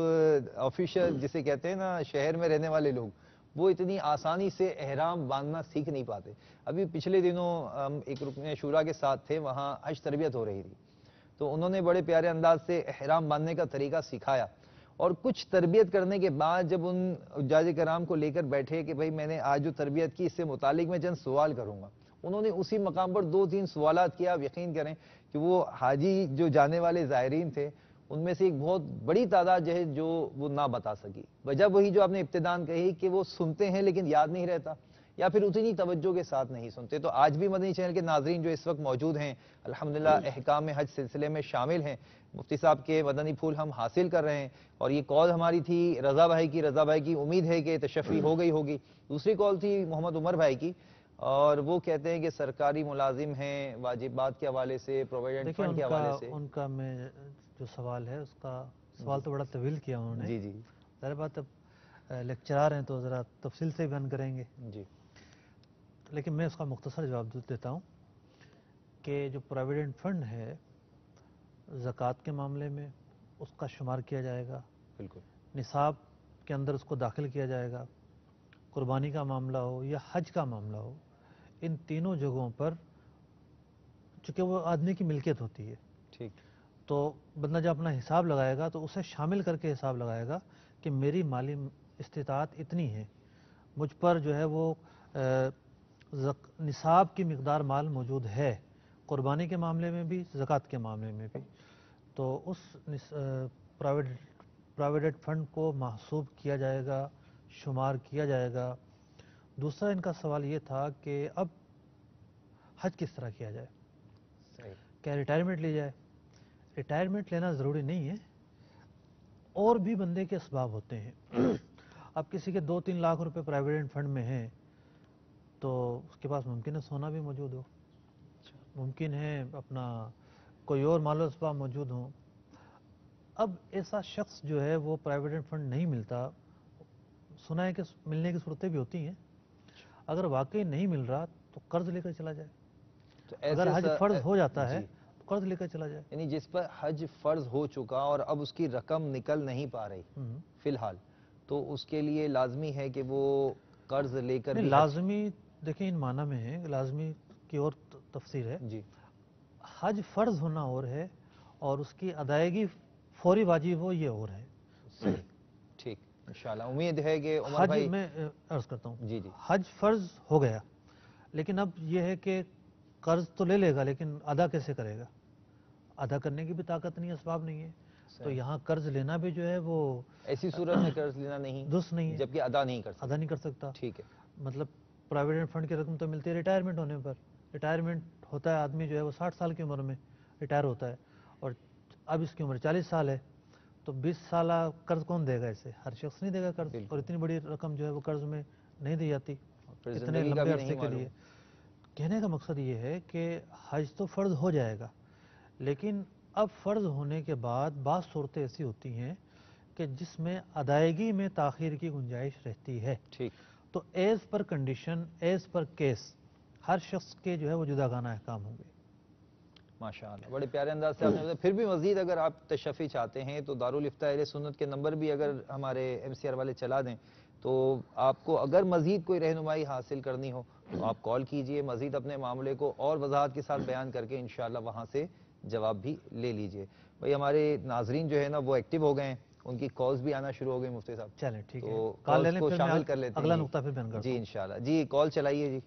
آفیشل جسے کہتے ہیں نا شہر میں رہنے والے لوگ، وہ اتنی آسانی سے احرام باندھنا سیکھ نہیں پاتے. ابھی پچھلے دنوں ہم ایک رکن شورا کے ساتھ تھے، وہاں حج تربیت ہو رہی تھی، تو انہوں نے بڑے پیارے انداز سے احرام باندھنے کا طریقہ سکھایا، اور کچھ تربیت کرنے کے بعد جب ان حجاج کرام کو لے کر بیٹھے کہ بھائی میں نے آج جو تربیت کی اس سے متعلق میں چند سوال کروں گا، انہوں نے اسی مقام پر 2-3 سوالات کیا. آپ یقین کریں کہ وہ حاجی جو جانے والے زائرین تھے ان میں سے ایک بہت بڑی تعداد جو ہے جو وہ نہ بتا سکی. وجہ وہی جو آپ نے ابتداً کہی کہ وہ سنتے ہیں لیکن یاد نہیں رہتا، یا پھر اتنی توجہ کے ساتھ نہیں سنتے. تو آج بھی مدنی چینل کے ناظرین جو اس وقت موجود ہیں الحمدللہ احکام حج سلسلے میں شامل ہیں، مفتی صاحب کے مدنی پھول ہم حاصل کر رہے ہیں. اور یہ کال ہماری تھی رضا بھائی کی امید ہے کہ تشفی ہو گئی ہوگی. دوسری کال تھی محمد عمر بھائی کی، اور وہ کہتے ہیں کہ سرکاری ملازم ہیں، واجبات کے حوالے سے، پروویڈنٹ فنڈ کے حوالے سے. ان کا میں جو سوال ہے اس کا سوال تو بڑا طویل کیا انہوں نے. جی جی ظاہر بات اب لیکچرار ہیں تو ذرا تفصیل سے بیان کریں گے، جی لیکن میں اس کا مختصر جواب دیتا ہوں کہ جو پروویڈنٹ فنڈ ہے زکوٰۃ کے معاملے میں اس کا شمار کیا جائے گا، بالکل نصاب کے اندر اس کو داخل کیا جائے گا. قربانی کا معاملہ ہو یا حج کا معاملہ ہو، ان تینوں جگہوں پر چونکہ وہ آدمی کی ملکیت ہوتی ہے ٹھیک. تو بندہ جب اپنا حساب لگائے گا تو اسے شامل کر کے حساب لگائے گا کہ میری مالی استطاعت اتنی ہے، مجھ پر جو ہے وہ نصاب کی مقدار مال موجود ہے، قربانی کے معاملے میں بھی زکوٰۃ کے معاملے میں بھی. تو اس پروویڈنٹ فنڈ کو محسوب کیا جائے گا، شمار کیا جائے گا. دوسرا ان کا سوال یہ تھا کہ اب حج کس طرح کیا جائے، صحیح. کیا ریٹائرمنٹ لی جائے؟ ریٹائرمنٹ لینا ضروری نہیں ہے، اور بھی بندے کے اسباب ہوتے ہیں. اب کسی کے 2-3 لاکھ روپے پروویڈنٹ فنڈ میں ہیں تو اس کے پاس ممکن ہے سونا بھی موجود ہو، ممکن ہے اپنا کوئی اور مال و اسباب موجود ہوں. اب ایسا شخص جو ہے وہ پروویڈنٹ فنڈ نہیں ملتا، سنا ہے کہ ملنے کی صورتیں بھی ہوتی ہیں. اگر واقعی نہیں مل رہا تو قرض لے کر چلا جائے. تو اگر ایسے حج فرض ہو جاتا ہے جی. تو قرض لے کر چلا جائے. یعنی جس پر حج فرض ہو چکا اور اب اس کی رقم نکل نہیں پا رہی فی الحال، تو اس کے لیے لازمی ہے کہ وہ قرض لے کر نہیں، بھی لازمی دیکھیں ان معنی میں ہے، لازمی کی اور تفسیر ہے. جی حج فرض ہونا اور ہے اور اس کی ادائیگی فوری واجب ہو یہ اور ہے. صحیح. ٹھیک. انشاءاللہ امید ہے کہ عمر حج بھائی میں عرض کرتا ہوں، جی جی حج فرض ہو گیا لیکن اب یہ ہے کہ قرض تو لے لے گا لیکن ادا کیسے کرے گا؟ ادا کرنے کی بھی طاقت نہیں ہے، اسباب نہیں ہے. تو یہاں قرض لینا بھی جو ہے وہ ایسی صورت میں قرض لینا نہیں درست نہیں ہے، جبکہ ادا نہیں کر ادا سکتا. نہیں کر سکتا. ٹھیک ہے. مطلب پروویڈنٹ فنڈ کی رقم تو ملتی ہے ریٹائرمنٹ ہونے پر. ریٹائرمنٹ ہوتا ہے آدمی جو ہے وہ 60 سال کی عمر میں ریٹائر ہوتا ہے اور اب اس کی عمر 40 سال ہے، تو 20 سالہ قرض کون دے گا؟ اسے ہر شخص نہیں دے گا قرض، اور اتنی بڑی رقم جو ہے وہ قرض میں نہیں دی جاتی پھر اتنے زندگی کا لمبے بھی عرصے نہیں کے معلوم. لیے. کہنے کا مقصد یہ ہے کہ حج تو فرض ہو جائے گا، لیکن اب فرض ہونے کے بعد بعض صورتیں ایسی ہوتی ہیں کہ جس میں ادائیگی میں تاخیر کی گنجائش رہتی ہے. ٹھیک. تو as per condition, as per case ہر شخص کے جو ہے وہ جدا گانہ احکام ہوں گے. ماشاءاللہ بڑے پیارے انداز سے آپ نے بتایا. پھر بھی مزید اگر آپ تشفی چاہتے ہیں تو دارالفتاء اہل سنت کے نمبر بھی اگر ہمارے ایم سی آر والے چلا دیں تو آپ کو اگر مزید کوئی رہنمائی حاصل کرنی ہو تو آپ کال کیجئے، مزید اپنے معاملے کو اور وضاحت کے ساتھ بیان کر کے انشاءاللہ وہاں سے جواب بھی لے لیجئے. بھئی ہمارے ناظرین جو ہے نا وہ ایکٹیو ہو گئے ہیں، ان کی کالز بھی آنا شروع ہو گئی مفتی صاحب. چلیں ٹھیک ہے، تو کال لے کالز لیں کو پھر شامل میں کر لیتے ہیں. اگلا جی. نقطہ پھر بیان کرتا جی ہوں. انشاءاللہ. جی کال چلائیے. جی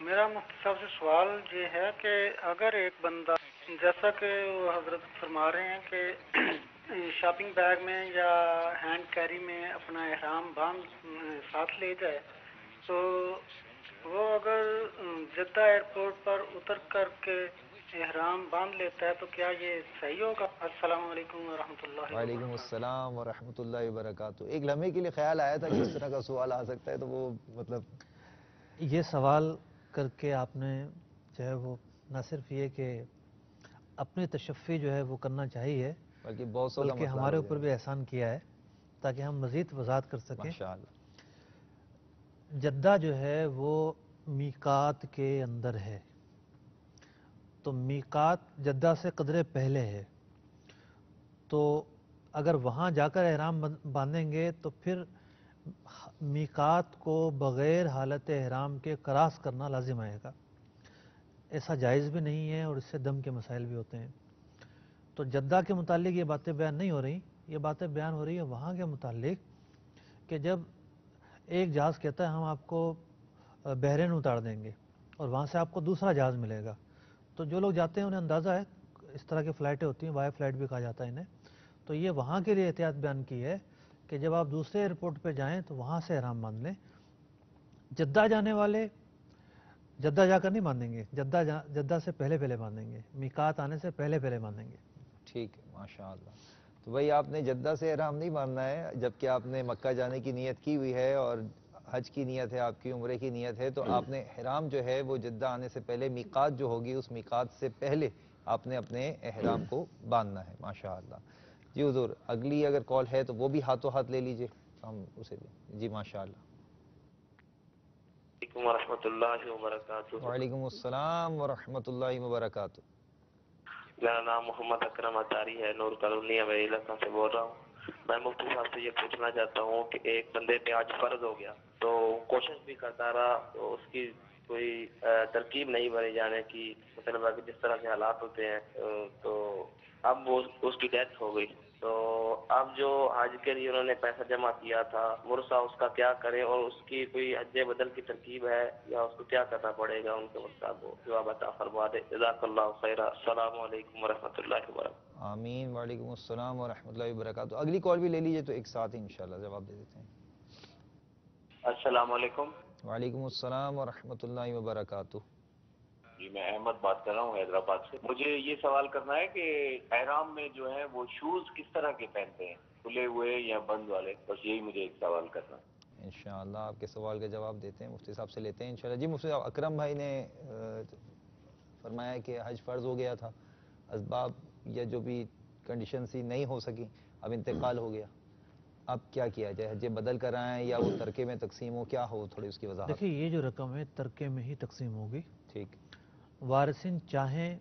میرا مفتی صاحب سے سوال یہ ہے کہ اگر ایک بندہ جیسا کہ وہ حضرت فرما رہے ہیں کہ شاپنگ بیگ میں یا ہینڈ کیری میں اپنا احرام باندھ ساتھ لے جائے، تو وہ اگر جدہ ایئرپورٹ پر اتر کر کے احرام باندھ لیتا ہے تو کیا یہ صحیح ہوگا؟ السلام علیکم ورحمۃ اللہ وعلیکم وبرکاتہ. السلام ورحمۃ اللہ وبرکاتہ. ایک لمحے کے لیے خیال آیا تھا کہ اس طرح کا سوال آ سکتا ہے، تو وہ مطلب یہ سوال کر کے آپ نے جو ہے وہ نہ صرف یہ کہ اپنی تشفی جو ہے وہ کرنا چاہیے، بلکہ بہت سو کا بلکہ مسئلہ ہمارے ہو اوپر جائے. بھی احسان کیا ہے تاکہ ہم مزید وضاحت کر سکیں. ماشاءاللہ. جدہ جو ہے وہ میقات کے اندر ہے، تو میقات جدہ سے قدرے پہلے ہے، تو اگر وہاں جا کر احرام باندھیں گے تو پھر میقات کو بغیر حالت احرام کے کراس کرنا لازم آئے گا. ایسا جائز بھی نہیں ہے اور اس سے دم کے مسائل بھی ہوتے ہیں. تو جدہ کے متعلق یہ باتیں بیان نہیں ہو رہی، یہ باتیں بیان ہو رہی ہیں وہاں کے متعلق کہ جب ایک جہاز کہتا ہے ہم آپ کو بحرین اتار دیں گے اور وہاں سے آپ کو دوسرا جہاز ملے گا، تو جو لوگ جاتے ہیں انہیں اندازہ ہے، اس طرح کی فلائٹیں ہوتی ہیں، وائے فلائٹ بھی کہا جاتا ہے انہیں، تو یہ وہاں کے لیے احتیاط بیان کی ہے کہ جب آپ دوسرے ایئرپورٹ پہ جائیں تو وہاں سے احرام باندھ لیں۔ جدہ جانے والے جدہ جا کر نہیں باندھیں گے، جدہ سے پہلے پہلے باندھیں گے، میقات آنے سے پہلے پہلے باندھیں گے۔ ٹھیک ہے، ماشاء اللہ۔ تو بھائی آپ نے جدہ سے احرام نہیں باندھنا ہے، جبکہ آپ نے مکہ جانے کی نیت کی ہوئی ہے اور حج کی نیت ہے، آپ کی عمرے کی نیت ہے، تو آپ نے احرام جو ہے وہ جدہ آنے سے پہلے میقات جو ہوگی اس میقات سے پہلے آپ نے اپنے احرام کو باندھنا ہے، ماشاء اللہ۔ جی حضور، اگلی اگر کال ہے تو وہ بھی ہاتھوں ہاتھ لے لیجئے، ہم اسے لیں۔ جی ماشاء اللہ۔ وعلیکم ورحمۃ اللہ وبرکاتہ۔ وعلیکم السلام ورحمۃ اللہ وبرکاتہ۔ میرا نام محمد اکرم اتاری ہے، نور کالونی اویلی علاقہ سے بول رہا ہوں۔ میں مفتی صاحب سے یہ پوچھنا چاہتا ہوں کہ ایک بندے پہ آج فرض ہو گیا تو کوشش بھی کرتا رہا تو اس کی کوئی ترکیب نہیں بنی جانے کی، مطلب کہ جس طرح کے حالات ہوتے ہیں، تو اب وہ اس کی ڈیتھ ہو گئی، تو اب جو حج کے لیے انہوں نے پیسہ جمع کیا تھا مرسا، اس کا کیا کرے اور اس کی کوئی حج بدل کی ترکیب ہے یا اس کو کیا کرنا پڑے گا ان کے مطابق، جو آپ عطا فرما دے۔ جزاک اللہ خیر۔ السلام علیکم ورحمۃ اللہ وبرکاتہ۔ آمین۔ وعلیکم السلام ورحمۃ اللہ وبرکاتہ۔ اگلی کال بھی لے لیجئے تو ایک ساتھ ہی انشاءاللہ جواب دے دیتے ہیں۔ السلام علیکم۔ وعلیکم السلام ورحمۃ اللہ وبرکاتہ۔ جی میں احمد بات کر رہا ہوں حیدرآباد سے۔ مجھے یہ سوال کرنا ہے کہ احرام میں جو ہے وہ شوز کس طرح کے پہنتے ہیں، کھلے ہوئے یا بند والے؟ بس یہی مجھے ایک سوال کرنا ہے۔ انشاءاللہ آپ کے سوال کا جواب دیتے ہیں، مفتی صاحب سے لیتے ہیں انشاءاللہ۔ جی مفتی صاحب، اکرم بھائی نے فرمایا کہ حج فرض ہو گیا تھا، اسباب یا جو بھی کنڈیشن سی نہیں ہو سکی، اب انتقال ہو گیا، اب کیا کیا جائے؟ حج بدل کرائیں یا وہ ترکے میں تقسیم ہو، کیا ہو؟ تھوڑی اس کی وضاحت۔ دیکھیے یہ جو رقم ہے ترکے میں ہی تقسیم ہوگی۔ ٹھیک۔ وارثین چاہیں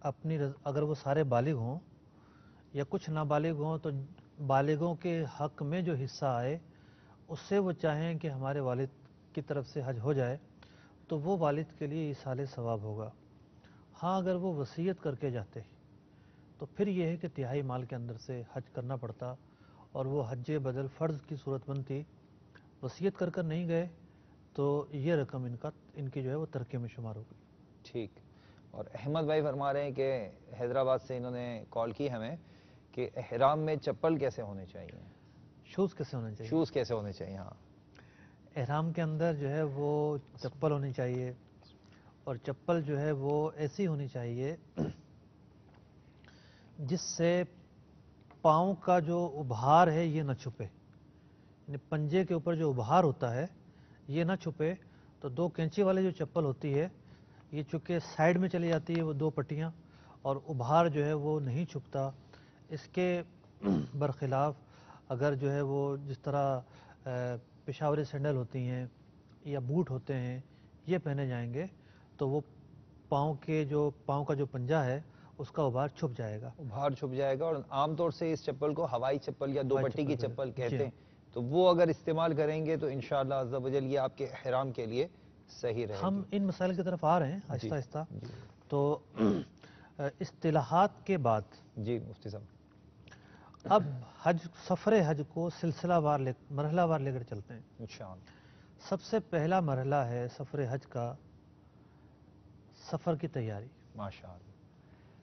اپنی اگر وہ سارے بالغ ہوں یا کچھ نابالغ ہوں تو بالغوں کے حق میں جو حصہ آئے اس سے وہ چاہیں کہ ہمارے والد کی طرف سے حج ہو جائے تو وہ والد کے لیے ایصال ثواب ہوگا۔ ہاں اگر وہ وصیت کر کے جاتے تو پھر یہ ہے کہ تہائی مال کے اندر سے حج کرنا پڑتا اور وہ حج بدل فرض کی صورت بنتی۔ وصیت کر کر نہیں گئے تو یہ رقم ان کی جو ہے وہ ترکے میں شمار ہوگی۔ ٹھیک۔ اور احمد بھائی فرما رہے ہیں کہ حیدرآباد سے انہوں نے کال کی ہمیں کہ احرام میں چپل کیسے ہونے چاہیے، شوز کیسے ہونے چاہیے؟ شوز کیسے ہونے چاہیے؟ ہاں، احرام کے اندر جو ہے وہ چپل ہونی چاہیے، اور چپل جو ہے وہ ایسی ہونی چاہیے جس سے پاؤں کا جو ابھار ہے یہ نہ چھپے، یعنی پنجے کے اوپر جو ابھار ہوتا ہے یہ نہ چھپے۔ تو دو کینچی والے جو چپل ہوتی ہے یہ چونکہ سائیڈ میں چلی جاتی ہے وہ دو پٹیاں، اور ابھار جو ہے وہ نہیں چھپتا۔ اس کے برخلاف اگر جو ہے وہ جس طرح پشاوری سینڈل ہوتی ہیں یا بوٹ ہوتے ہیں یہ پہنے جائیں گے تو وہ پاؤں کا جو پنجہ ہے اس کا ابھار چھپ جائے گا۔ ابھار چھپ جائے گا، اور عام طور سے اس چپل کو ہوائی چپل یا دو ہوائی پٹی کی چپل چپل کہتے ہیں۔ کہتے جی ہیں، تو وہ اگر استعمال کریں گے تو انشاءاللہ عز و جل یہ آپ کے احرام کے لیے صحیح رہے ہم گی۔ ان مسائل کی طرف آ رہے ہیں جی آہستہ آہستہ۔ جی تو اصطلاحات کے بعد جی مفتی صاحب، اب سفر حج کو سلسلہ وار مرحلہ وار لے کر چلتے ہیں۔ انشاءاللہ۔ سب سے پہلا مرحلہ ہے سفر حج کا سفر کی تیاری۔ ماشاءاللہ،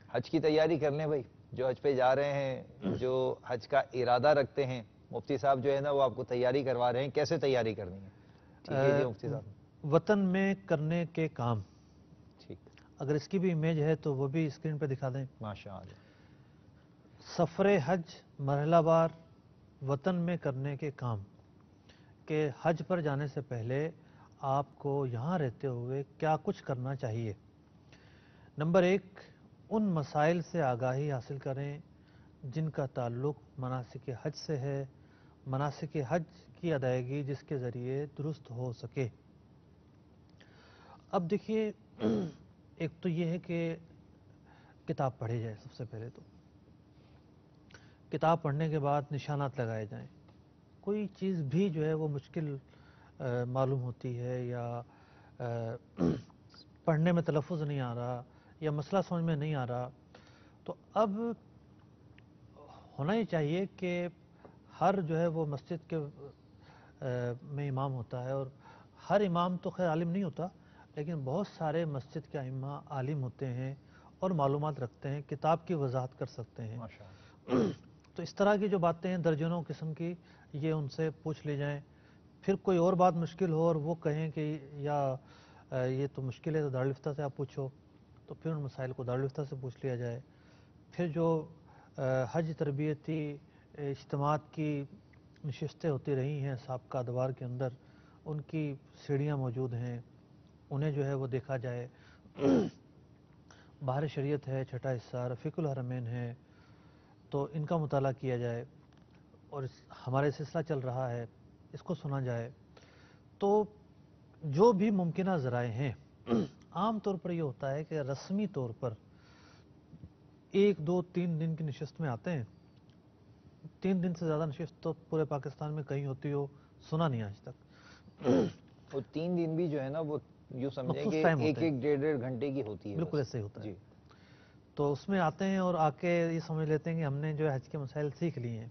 حج کی تیاری کر لیں بھائی، جو حج پہ جا رہے ہیں، جو حج کا ارادہ رکھتے ہیں، مفتی صاحب جو ہے نا وہ آپ کو تیاری کروا رہے ہیں، کیسے تیاری کرنی ہے؟ ٹھیک ہے جی مفتی صاحب۔ وطن میں کرنے کے کام، ٹھیک، اگر اس کی بھی امیج ہے تو وہ بھی اسکرین پہ دکھا دیں۔ ماشاءاللہ۔ سفر حج مرحلہ وار وطن میں کرنے کے کام، کہ حج پر جانے سے پہلے آپ کو یہاں رہتے ہوئے کیا کچھ کرنا چاہیے۔ نمبر 1، ان مسائل سے آگاہی حاصل کریں جن کا تعلق مناسک حج سے ہے، مناسک حج کی ادائیگی جس کے ذریعے درست ہو سکے۔ اب دیکھیے ایک تو یہ ہے کہ کتاب پڑھی جائے، سب سے پہلے تو کتاب پڑھنے کے بعد نشانات لگائے جائیں۔ کوئی چیز بھی جو ہے وہ مشکل معلوم ہوتی ہے یا پڑھنے میں تلفظ نہیں آ رہا یا مسئلہ سمجھ میں نہیں آ رہا، تو اب ہونا یہ چاہیے کہ ہر جو ہے وہ مسجد کے میں امام ہوتا ہے، اور ہر امام تو خیر عالم نہیں ہوتا، لیکن بہت سارے مسجد کے ائمہ عالم ہوتے ہیں اور معلومات رکھتے ہیں، کتاب کی وضاحت کر سکتے ہیں۔ تو اس طرح کی جو باتیں ہیں درجنوں قسم کی، یہ ان سے پوچھ لی جائیں۔ پھر کوئی اور بات مشکل ہو اور وہ کہیں کہ یا یہ تو مشکل ہے تو دارالفتہ سے آپ پوچھو، تو پھر ان مسائل کو دارالفتہ سے پوچھ لیا جائے۔ پھر جو حج تربیتی اجتماعات کی نشستیں ہوتی رہی ہیں سابقہ ادوار کے اندر، ان کی سیڑھیاں موجود ہیں، انہیں جو ہے وہ دیکھا جائے۔ بحر شریعت ہے چھٹا حصہ، رفیق الحرمین ہے، تو ان کا مطالعہ کیا جائے، اور ہمارے سلسلہ چل رہا ہے اس کو سنا جائے۔ تو جو بھی ممکنہ ذرائع ہیں، عام طور پر یہ ہوتا ہے کہ رسمی طور پر 1 2 3 دن کی نشست میں آتے ہیں، 3 دن سے زیادہ نشست تو پورے پاکستان میں کہیں ہوتی ہو سنا نہیں آج تک۔ اور 3 دن بھی جو ہے نا وہ یوں سمجھیں مخصوص کہ ٹائم ایک ہوتے ہیں، ایک 1.5 گھنٹے کی ہوتی ہے، بالکل بس۔ ایسے ہی ہوتا ہے۔ جی تو اس میں آتے ہیں اور آ کے یہ سمجھ لیتے ہیں کہ ہم نے جو ہے حج کے مسائل سیکھ لیے ہیں۔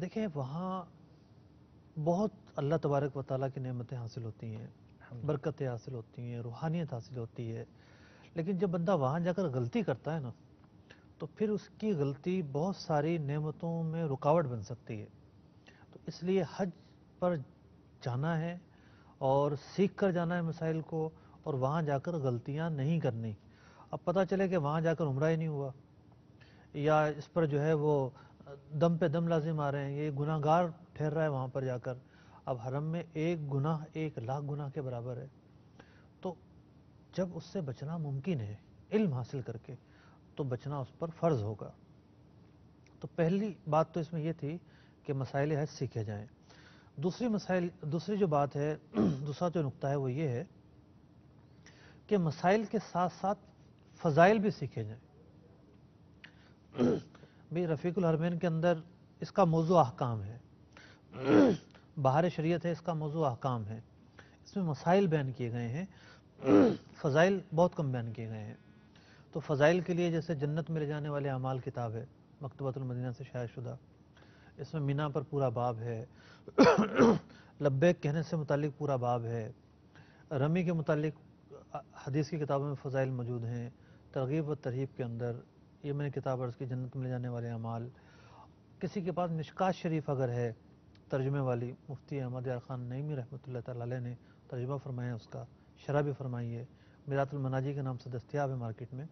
دیکھیں وہاں بہت اللہ تبارک و تعالیٰ کی نعمتیں حاصل ہوتی ہیں، برکتیں حاصل ہوتی ہیں، روحانیت حاصل ہوتی ہے، لیکن جب بندہ وہاں جا کر غلطی کرتا ہے نا، تو پھر اس کی غلطی بہت ساری نعمتوں میں رکاوٹ بن سکتی ہے۔ تو اس لیے حج پر جانا ہے اور سیکھ کر جانا ہے مسائل کو، اور وہاں جا کر غلطیاں نہیں کرنی۔ اب پتہ چلے کہ وہاں جا کر عمرہ ہی نہیں ہوا، یا اس پر جو ہے وہ دم پہ دم لازم آ رہے ہیں، یہ گناہ گار ٹھہر رہا ہے وہاں پر جا کر۔ اب حرم میں 1 گناہ 1 لاکھ گناہ کے برابر ہے، تو جب اس سے بچنا ممکن ہے علم حاصل کر کے، تو بچنا اس پر فرض ہوگا۔ تو پہلی بات تو اس میں یہ تھی کہ مسائل حج سیکھے جائیں۔ دوسری جو بات ہے، دوسرا جو نقطہ ہے وہ یہ ہے کہ مسائل کے ساتھ ساتھ فضائل بھی سیکھے جائیں۔ بھئی رفیق الحرمین کے اندر اس کا موضوع احکام ہے، بحر شریعت ہے اس کا موضوع احکام ہے، اس میں مسائل بیان کیے گئے ہیں، فضائل بہت کم بیان کیے گئے ہیں۔ تو فضائل کے لیے جیسے جنت میں لے جانے والے اعمال کتاب ہے مکتبۃ المدینہ سے شائع شدہ، اس میں مینا پر پورا باب ہے، لبیک کہنے سے متعلق پورا باب ہے، رمی کے متعلق حدیث کی کتابوں میں فضائل موجود ہیں، ترغیب و ترہیب کے اندر یہ میں نے کتاب عرض کی جنت میں لے جانے والے اعمال۔ کسی کے پاس مشکات شریف اگر ہے ترجمے والی، مفتی احمد یار خان نعیمی رحمۃ اللہ تعالی علیہ نے ترجمہ فرمایا، اس کا شرح بھی فرمائی ہے، میرات المناجی کے نام سے دستیاب ہے مارکیٹ میں۔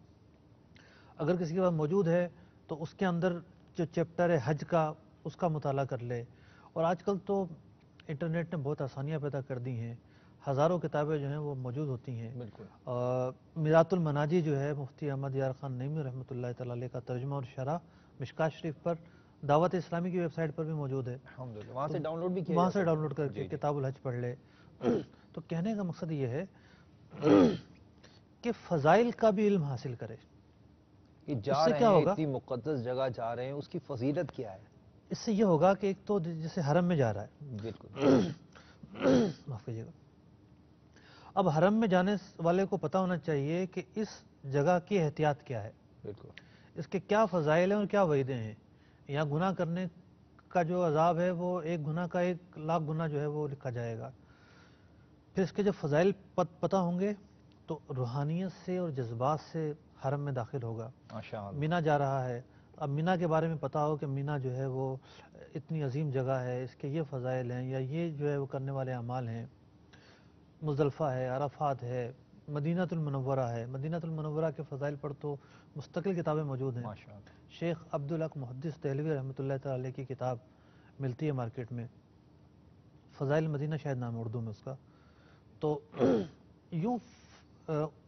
اگر کسی کے پاس موجود ہے تو اس کے اندر جو چیپٹر ہے حج کا اس کا مطالعہ کر لے۔ اور آج کل تو انٹرنیٹ نے بہت آسانیاں پیدا کر دی ہیں، ہزاروں کتابیں جو ہیں وہ موجود ہوتی ہیں۔ بالکل۔ میرات المناجی جو ہے مفتی احمد یار خان نعیمی رحمۃ اللہ تعالی علیہ کا ترجمہ اور شرح مشکات شریف پر دعوت اسلامی کی ویب سائٹ پر بھی موجود ہے، الحمدللہ وہاں سے ڈاؤن لوڈ بھی کیا وہاں جا سے سکتا ڈاؤن ہے۔ لوڈ کر کے جی جی۔ کتاب الحج پڑھ لے۔ تو کہنے کا مقصد یہ ہے کہ فضائل کا بھی علم حاصل کرے۔ کہ اس جا سے رہے کیا ہیں ہوگا؟ اتنی مقدس جگہ جا رہے ہیں، اس کی فضیلت کیا ہے؟ اس سے یہ ہوگا کہ ایک تو جیسے حرم میں جا رہا ہے، بالکل۔ معاف کیجیے گا، اب حرم میں جانے والے کو پتہ ہونا چاہیے کہ اس جگہ کی احتیاط کیا ہے، بالکل۔ اس کے کیا فضائل ہیں اور کیا وعیدیں ہیں۔ یہاں گناہ کرنے کا جو عذاب ہے وہ 1 گناہ کا 1 لاکھ گناہ جو ہے وہ لکھا جائے گا۔ پھر اس کے جب فضائل پتہ ہوں گے تو روحانیت سے اور جذبات سے حرم میں داخل ہوگا۔ ماشاءاللہ۔ مینا جا رہا ہے، اب مینا کے بارے میں پتہ ہو کہ مینا جو ہے وہ اتنی عظیم جگہ ہے، اس کے یہ فضائل ہیں یا یہ جو ہے وہ کرنے والے اعمال ہیں۔ مزدلفہ ہے، عرفات ہے، مدینہ المنورہ ہے، مدینہ المنورہ کے فضائل پر تو مستقل کتابیں موجود ہیں۔ ماشاءاللہ۔ شیخ عبدالحق محدث دہلوی رحمۃ اللہ تعالی علیہ کی کتاب ملتی ہے مارکیٹ میں، فضائل مدینہ شاید نام اردو میں اس کا۔ تو یوں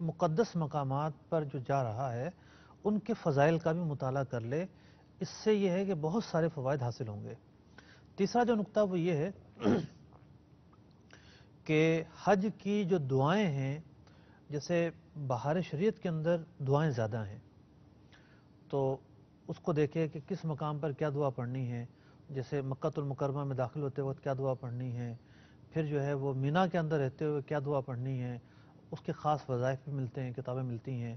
مقدس مقامات پر جو جا رہا ہے ان کے فضائل کا بھی مطالعہ کر لے، اس سے یہ ہے کہ بہت سارے فوائد حاصل ہوں گے۔ تیسرا جو نقطہ وہ یہ ہے کہ حج کی جو دعائیں ہیں، جیسے بحر شریعت کے اندر دعائیں زیادہ ہیں، تو اس کو دیکھے کہ کس مقام پر کیا دعا پڑھنی ہے، جیسے مکہ المکرمہ میں داخل ہوتے وقت کیا دعا پڑھنی ہے، پھر جو ہے وہ مینا کے اندر رہتے ہوئے کیا دعا پڑھنی ہے، اس کے خاص وظائف بھی ملتے ہیں، کتابیں ملتی ہیں.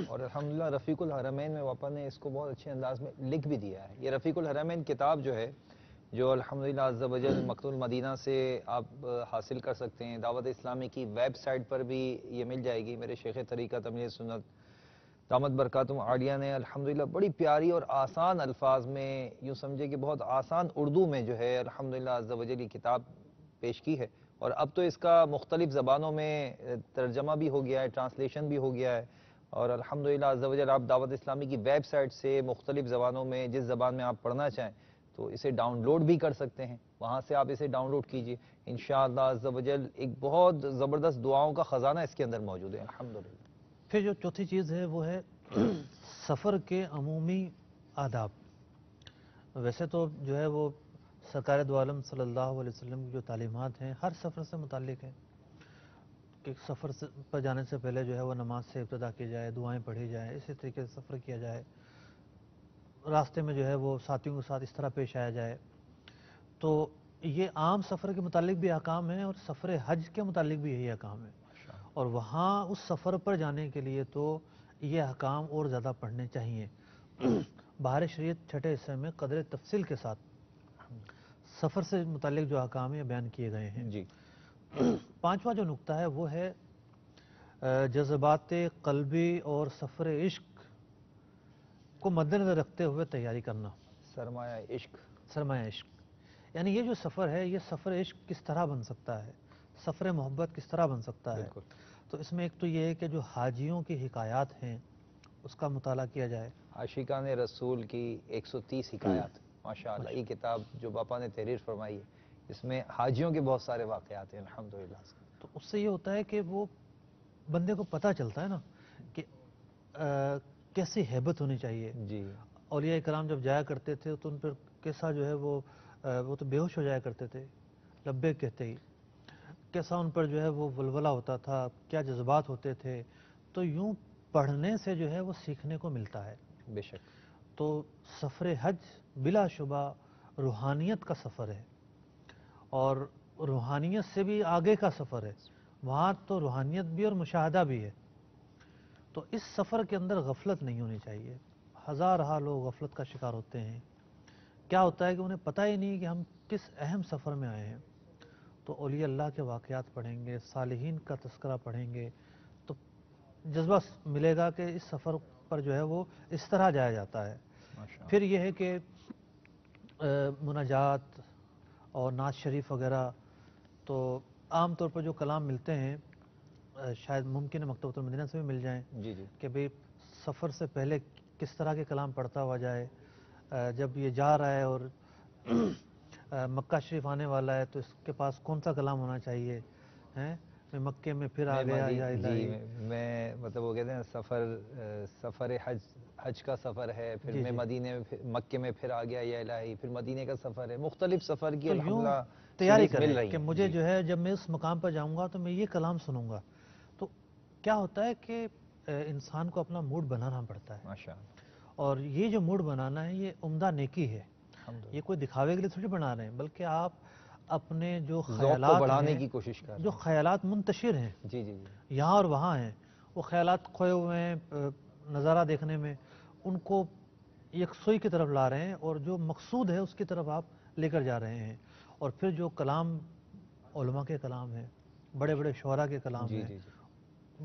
اور الحمدللہ رفیق الحرمین میں پاپا نے اس کو بہت اچھے انداز میں لکھ بھی دیا ہے. یہ رفیق الحرمین کتاب جو ہے، جو الحمدللہ عز و جل مکتوب المدینہ سے آپ حاصل کر سکتے ہیں. دعوت اسلامی کی ویب سائٹ پر بھی یہ مل جائے گی. میرے شیخ طریقہ تمیر سنت دامت برکاتہم عالیہ نے الحمدللہ بڑی پیاری اور آسان الفاظ میں، یوں سمجھے کہ بہت آسان اردو میں جو ہے الحمدللہ عز و جل یہ کتاب پیش کی ہے. اور اب تو اس کا مختلف زبانوں میں ترجمہ بھی ہو گیا ہے، ٹرانسلیشن بھی ہو گیا ہے. اور الحمدللہ عز و جل آپ دعوت اسلامی کی ویب سائٹ سے مختلف زبانوں میں جس زبان میں آپ پڑھنا چاہیں تو اسے ڈاؤن لوڈ بھی کر سکتے ہیں. وہاں سے آپ اسے ڈاؤن لوڈ کیجئے. انشاءاللہ عز و جل ایک بہت زبردست دعاؤں کا خزانہ اس کے اندر موجود ہے الحمدللہ. پھر جو چوتھی چیز ہے وہ ہے سفر کے عمومی آداب. ویسے تو جو ہے وہ سرکار دو عالم صلی اللہ علیہ وسلم کی جو تعلیمات ہیں ہر سفر سے متعلق ہیں کہ سفر پر جانے سے پہلے جو ہے وہ نماز سے ابتدا کی جائے، دعائیں پڑھی جائیں، اسی طریقے سے سفر کیا جائے، راستے میں جو ہے وہ ساتھیوں کے ساتھ اس طرح پیش آیا جائے. تو یہ عام سفر کے متعلق بھی احکام ہیں اور سفر حج کے متعلق بھی یہی احکام ہے. اور وہاں اس سفر پر جانے کے لیے تو یہ احکام اور زیادہ پڑھنے چاہیے. بہار شریعت چھٹے حصے میں قدر تفصیل کے ساتھ سفر سے متعلق جو احکام ہیں بیان کیے گئے ہیں. جی. پانچواں جو نقطہ ہے وہ ہے جذبات قلبی اور سفر عشق کو مد نظر رکھتے ہوئے تیاری کرنا. سرمایہ عشق. سرمایہ عشق یعنی یہ جو سفر ہے یہ سفر عشق کس طرح بن سکتا ہے، سفر محبت کس طرح بن سکتا ہے. تو اس میں ایک تو یہ ہے کہ جو حاجیوں کی حکایات ہیں اس کا مطالعہ کیا جائے. عاشقان رسول کی 130 حکایات، ماشاءاللہ یہ کتاب جو باپا نے تحریر فرمائی ہے اس میں حاجیوں کے بہت سارے واقعات ہیں الحمدللہ. تو اس سے یہ ہوتا ہے کہ وہ بندے کو پتہ چلتا ہے نا کہ کیسی ہیبت ہونی چاہیے. جی. اولیاء کرام جب جایا کرتے تھے تو ان پر کیسا جو ہے وہ تو بے ہوش ہو جایا کرتے تھے لبیک کہتے ہی، کیسا ان پر جو ہے وہ ولولہ ہوتا تھا، کیا جذبات ہوتے تھے. تو یوں پڑھنے سے جو ہے وہ سیکھنے کو ملتا ہے. بے شک. تو سفر حج بلا شبہ روحانیت کا سفر ہے اور روحانیت سے بھی آگے کا سفر ہے. وہاں تو روحانیت بھی اور مشاہدہ بھی ہے. تو اس سفر کے اندر غفلت نہیں ہونی چاہیے. ہزارہا لوگ غفلت کا شکار ہوتے ہیں. کیا ہوتا ہے کہ انہیں پتہ ہی نہیں کہ ہم کس اہم سفر میں آئے ہیں. تو اولیاء اللہ کے واقعات پڑھیں گے، صالحین کا تذکرہ پڑھیں گے تو جذبہ ملے گا کہ اس سفر پر جو ہے وہ اس طرح جایا جاتا ہے. پھر یہ ہے کہ مناجات اور نعت شریف وغیرہ تو عام طور پر جو کلام ملتے ہیں شاید ممکن ہے مکتبۃ المدینہ سے بھی مل جائیں. جی جی. کہ بھئی سفر سے پہلے کس طرح کے کلام پڑھتا ہوا جائے. جب یہ جا رہا ہے اور مکہ شریف آنے والا ہے تو اس کے پاس کون سا کلام ہونا چاہیے. میں مکے میں پھر آ گیا یا الہی. میں مطلب وہ کہتے ہیں سفر حج کا سفر ہے، پھر میں مدینے میں مکے میں پھر آ گیا یا الہی، پھر مدینے کا سفر ہے. مختلف سفر کی الحمدللہ تیاری کریں کہ مجھے جو ہے جب میں اس مقام پر جاؤں گا تو میں یہ کلام سنوں گا. تو کیا ہوتا ہے کہ انسان کو اپنا موڈ بنانا پڑتا ہے. ماشاءاللہ. اور یہ جو موڈ بنانا ہے یہ عمدہ نیکی ہے. یہ کوئی دکھاوے کے لیے تھوڑی بنا رہے ہیں بلکہ آپ اپنے جو خیالات بڑھانے کی کوشش کر رہے ہیں، جو خیالات منتشر ہیں جی جی جی یہاں اور وہاں ہیں، وہ خیالات کھوئے ہوئے ہیں نظارہ دیکھنے میں، ان کو یکسوئی کی طرف لا رہے ہیں اور جو مقصود ہے اس کی طرف آپ لے کر جا رہے ہیں. اور پھر جو کلام علماء کے کلام ہیں، بڑے بڑے شعراء کے کلام ہیں،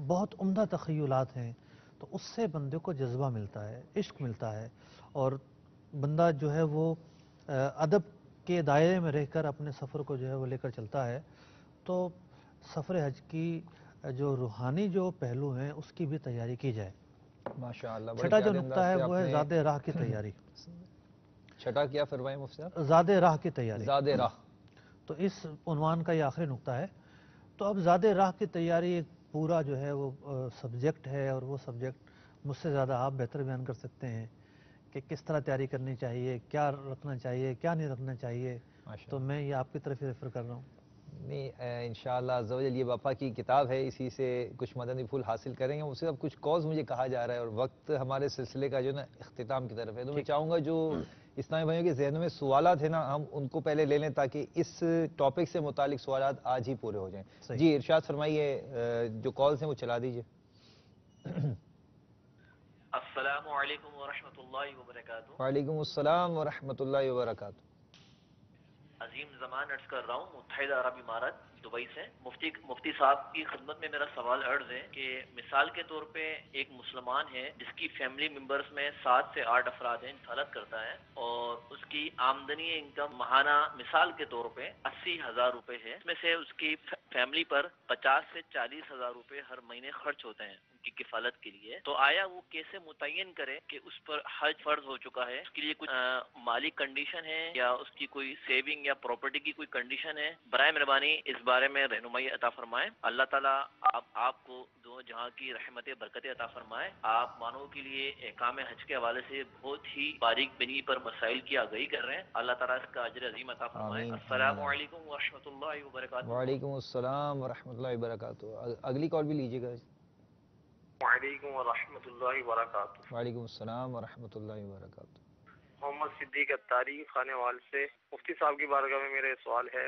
بہت عمدہ تخیلات ہیں. تو اس سے بندے کو جذبہ ملتا ہے، عشق ملتا ہے اور بندہ جو ہے وہ ادب کے دائرے میں رہ کر اپنے سفر کو جو ہے وہ لے کر چلتا ہے. تو سفر حج کی جو روحانی جو پہلو ہیں اس کی بھی تیاری کی جائے. ماشاءاللہ. چھٹا جو نقطہ ہے وہ ہے زاد راہ کی تیاری. چھٹا کیا فرمائیں مفتی صاحب؟ زاد راہ کی تیاری. زاد راہ. تو اس عنوان کا یہ آخری نقطہ ہے. تو اب زاد راہ کی تیاری ایک پورا جو ہے وہ سبجیکٹ ہے اور وہ سبجیکٹ مجھ سے زیادہ آپ بہتر بیان کر سکتے ہیں کہ کس طرح تیاری کرنی چاہیے، کیا رکھنا چاہیے، کیا نہیں رکھنا چاہیے. تو میں یہ آپ کی طرف ہی ریفر کر رہا ہوں. نہیں انشاءاللہ عز و جل یہ باپا کی کتاب ہے، اسی سے کچھ مدنی پھول حاصل کریں گے. اس سے اب کچھ کوز مجھے کہا جا رہا ہے اور وقت ہمارے سلسلے کا جو نا اختتام کی طرف ہے. تو میں چاہوں گا جو اسلامی بھائیوں کے ذہنوں میں سوالات ہیں نا، ہم ان کو پہلے لے لیں تاکہ اس ٹاپک سے متعلق سوالات آج ہی پورے ہو جائیں. جی ارشاد فرمائیے، جو کالز ہیں وہ چلا دیجیے. السلام علیکم ورحمۃ اللہ وبرکاتہ. وعلیکم السلام ورحمۃ اللہ وبرکاتہ. عظیم زمان عرض کر رہا ہوں متحدہ عرب امارات دبئی سے. مفتی صاحب کی خدمت میں میرا سوال عرض ہے کہ مثال کے طور پہ ایک مسلمان ہے جس کی فیملی ممبرز میں 7 سے 8 افراد ہیں، انفراد کرتا ہے اور اس کی آمدنی انکم ماہانہ مثال کے طور پہ 80,000 روپے ہے. اس میں سے اس کی فیملی پر 50 سے 40,000 روپے ہر مہینے خرچ ہوتے ہیں ان کی کفالت کے لیے. تو آیا وہ کیسے متعین کرے کہ اس پر حج فرض ہو چکا ہے؟ اس کے لیے کچھ مالی کنڈیشن ہے یا اس کی کوئی سیونگ یا پراپرٹی کی کوئی کنڈیشن ہے؟ برائے مہربانی اس بارے میں رہنمائی عطا فرمائیں. اللہ تعالیٰ آپ کو دو جہاں کی رحمت برکت عطا فرمائے. آپ مانو کے لیے احکام حج کے حوالے سے بہت ہی باریک بینی پر مسائل کی آگاہی کر رہے ہیں. اللہ تعالیٰ اس کا اجر عظیم عطا فرمائے. آمین. السلام علیکم ورحمۃ اللہ وبرکاتہ. وعلیکم السلام ورحمۃ اللہ وبرکاتہ. اگلی کال بھی لیجیے گا. وعلیکم ورحمۃ اللہ وبرکاتہ. وعلیکم السلام ورحمۃ اللہ وبرکاتہ. محمد صدیق اتاری خانے وال سے. مفتی صاحب کی بارگاہ میں میرے سوال ہے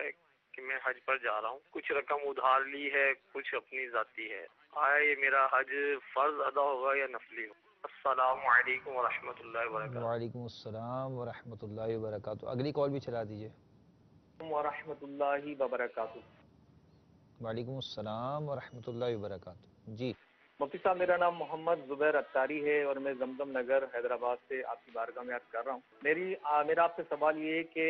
کہ میں حج پر جا رہا ہوں، کچھ رقم ادھار لی ہے، کچھ اپنی ذاتی ہے. آیا یہ میرا حج فرض ادا ہوگا یا نفلی ہوگا؟ السلام علیکم ورحمۃ اللہ وبرکاتہ. وعلیکم السلام ورحمۃ اللہ وبرکاتہ. اگلی کال بھی چلا دیجیے. ورحمۃ اللہ وبرکاتہ. وعلیکم السلام ورحمۃ اللہ وبرکاتہ. جی مفتی صاحب، میرا نام محمد زبیر اتاری ہے اور میں زمزم نگر حیدرآباد سے آپ کی بارگاہ میں عرض کر رہا ہوں. میرا آپ سے سوال یہ ہے کہ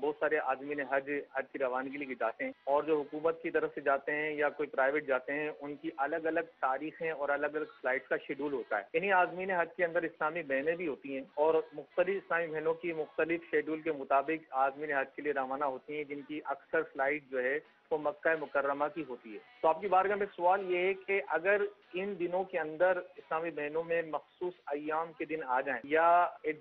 بہت سارے آدمی حج کی روانگی کے لیے جاتے ہیں اور جو حکومت کی طرف سے جاتے ہیں یا کوئی پرائیویٹ جاتے ہیں، ان کی الگ الگ تاریخیں اور الگ الگ فلائٹ کا شیڈول ہوتا ہے. انہیں آدمین حج کے اندر اسلامی بہنیں بھی ہوتی ہیں اور مختلف اسلامی بہنوں کی مختلف شیڈول کے مطابق آدمین حج کے لیے روانہ ہوتی ہیں، جن کی اکثر فلائٹ جو ہے وہ مکہ مکرمہ کی ہوتی ہے. تو آپ کی بارگاہ میں سوال یہ ہے کہ اگر ان دنوں کے اندر اسلامی بہنوں میں مخصوص ایام کے دن آ جائیں یا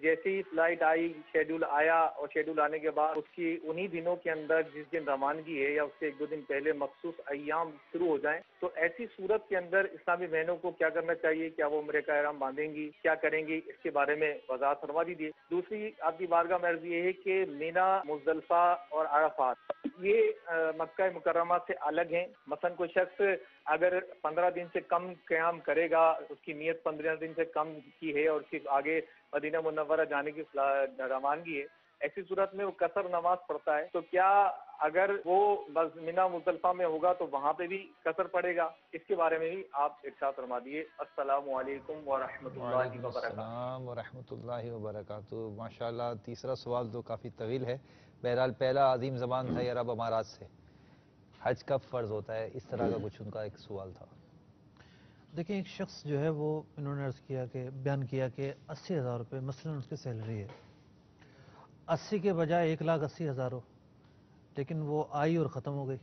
جیسے ہی فلائٹ آئی، شیڈول آیا اور شیڈول آنے کے بعد اس کی انہی دنوں کے اندر جس دن روانگی ہے یا اس سے 1-2 دن پہلے مخصوص ایام شروع ہو جائیں، تو ایسی صورت کے اندر اسلامی بہنوں کو کیا کرنا چاہیے؟ کیا وہ عمرے کا احرام باندھیں گی؟ کیا کریں گی؟ اس کے بارے میں وضاحت فرما دیجیے. دوسری آپ کی بارگاہ میں عرض یہ ہے کہ مینا، مزدلفہ اور عرفات یہ مکہ مکرمہ سے الگ ہیں. مثلا کوئی شخص اگر 15 دن سے کم قیام کرے گا، اس کی نیت 15 دن سے کم کی ہے اور صرف آگے مدینہ منورہ جانے کی روانگی ہے، ایسی صورت میں وہ قصر نماز پڑھتا ہے. تو کیا اگر وہ مینا مزدلفہ میں ہوگا تو وہاں پہ بھی قصر پڑے گا؟ اس کے بارے میں بھی آپ ارشاد فرما دیے. السلام علیکم ورحمۃ اللہ وعلیکم وبرکاتہ. السلام ورحمۃ اللہ وبرکاتہ. ماشاءاللہ تیسرا سوال تو کافی طویل ہے. بہرحال پہلا عظیم زبان تھا عرب امارات سے، حج کب فرض ہوتا ہے، اس طرح کا کچھ ان کا ایک سوال تھا. دیکھیں، ایک شخص جو ہے وہ انہوں نے عرض کیا کہ بیان کیا کہ 80,000 روپے مثلاً اس کی سیلری ہے، 80 کے بجائے 1,80,000 ہو، لیکن وہ آئی اور ختم ہو گئی،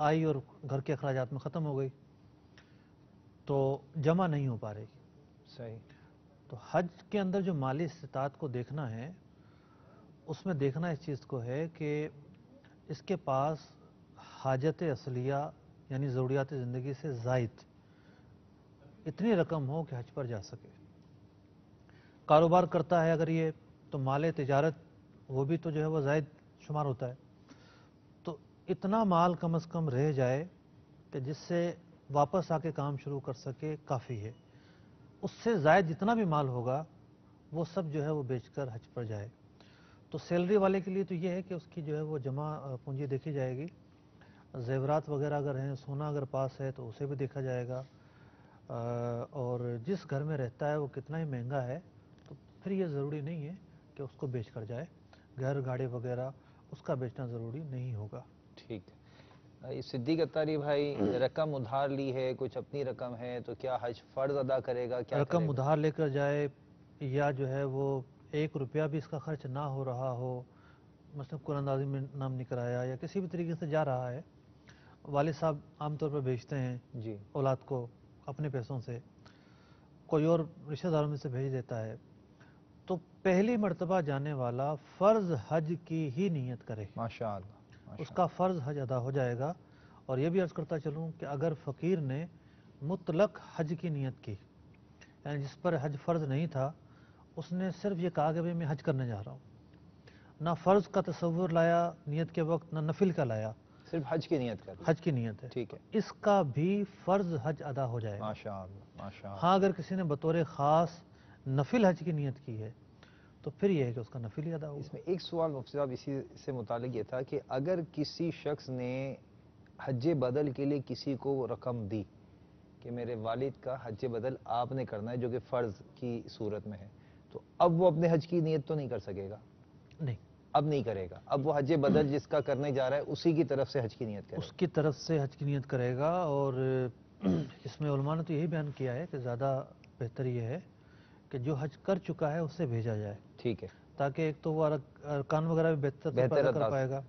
آئی اور گھر کے اخراجات میں ختم ہو گئی، تو جمع نہیں ہو پا رہی. صحیح. تو حج کے اندر جو مالی استطاعت کو دیکھنا ہے، اس میں دیکھنا اس چیز کو ہے کہ اس کے پاس حاجت اصلیہ یعنی ضروریات زندگی سے زائد اتنی رقم ہو کہ حج پر جا سکے. کاروبار کرتا ہے اگر یہ، تو مال تجارت وہ بھی تو جو ہے وہ زائد شمار ہوتا ہے. تو اتنا مال کم از کم رہ جائے کہ جس سے واپس آ کے کام شروع کر سکے کافی ہے. اس سے زائد جتنا بھی مال ہوگا وہ سب جو ہے وہ بیچ کر حج پر جائے. تو سیلری والے کے لیے تو یہ ہے کہ اس کی جو ہے وہ جمع پونجی دیکھی جائے گی، زیورات وغیرہ اگر ہیں، سونا اگر پاس ہے تو اسے بھی دیکھا جائے گا، اور جس گھر میں رہتا ہے وہ کتنا ہی مہنگا ہے تو پھر یہ ضروری نہیں ہے کہ اس کو بیچ کر جائے. گھر گاڑی وغیرہ اس کا بیچنا ضروری نہیں ہوگا. ٹھیک ہے. صدیق اتاری بھائی، رقم ادھار لی ہے، کچھ اپنی رقم ہے، تو کیا حج فرض ادا کرے گا؟ کیا رقم ادھار لے کر جائے یا جو ہے وہ 1 روپیہ بھی اس کا خرچ نہ ہو رہا ہو، مثلا قرآن اندازی میں نام نہیں کرایا یا کسی بھی طریقے سے جا رہا ہے، والد صاحب عام طور پر بیچتے ہیں جی اولاد کو اپنے پیسوں سے، کوئی اور رشتہ داروں میں سے بھیج دیتا ہے، تو پہلی مرتبہ جانے والا فرض حج کی ہی نیت کرے، ماشاءاللہ اس کا فرض حج ادا ہو جائے گا. اور یہ بھی عرض کرتا چلوں کہ اگر فقیر نے مطلق حج کی نیت کی، یعنی جس پر حج فرض نہیں تھا، اس نے صرف یہ کہا کہ بھئی میں حج کرنے جا رہا ہوں، نہ فرض کا تصور لایا نیت کے وقت، نہ نفل کا لایا، صرف حج کی نیت کر لی. حج کی نیت ہے، ٹھیک ہے. اس کا بھی فرض حج ادا ہو جائے گا. ماشاء اللہ ماشاء اللہ. ہاں اگر کسی نے بطور خاص نفل حج کی نیت کی ہے تو پھر یہ ہے کہ اس کا نفل ہی ادا ہوگا. اس میں ایک سوال مفتی صاحب اسی سے متعلق یہ تھا کہ اگر کسی شخص نے حج بدل کے لیے کسی کو رقم دی کہ میرے والد کا حج بدل آپ نے کرنا ہے جو کہ فرض کی صورت میں ہے، تو اب وہ اپنے حج کی نیت تو نہیں کر سکے گا؟ نہیں، اب نہیں کرے گا. اب وہ حج بدل جس کا کرنے جا رہا ہے اسی کی طرف سے حج کی نیت کرے اس کی طرف سے حج کی نیت کرے گا. اور اس میں علماء نے تو یہی بیان کیا ہے کہ زیادہ بہتر یہ ہے کہ جو حج کر چکا ہے اسے بھیجا جائے. ٹھیک ہے. تاکہ ایک تو وہ ارکان وغیرہ بھی بہتر ادا کر پائے گا،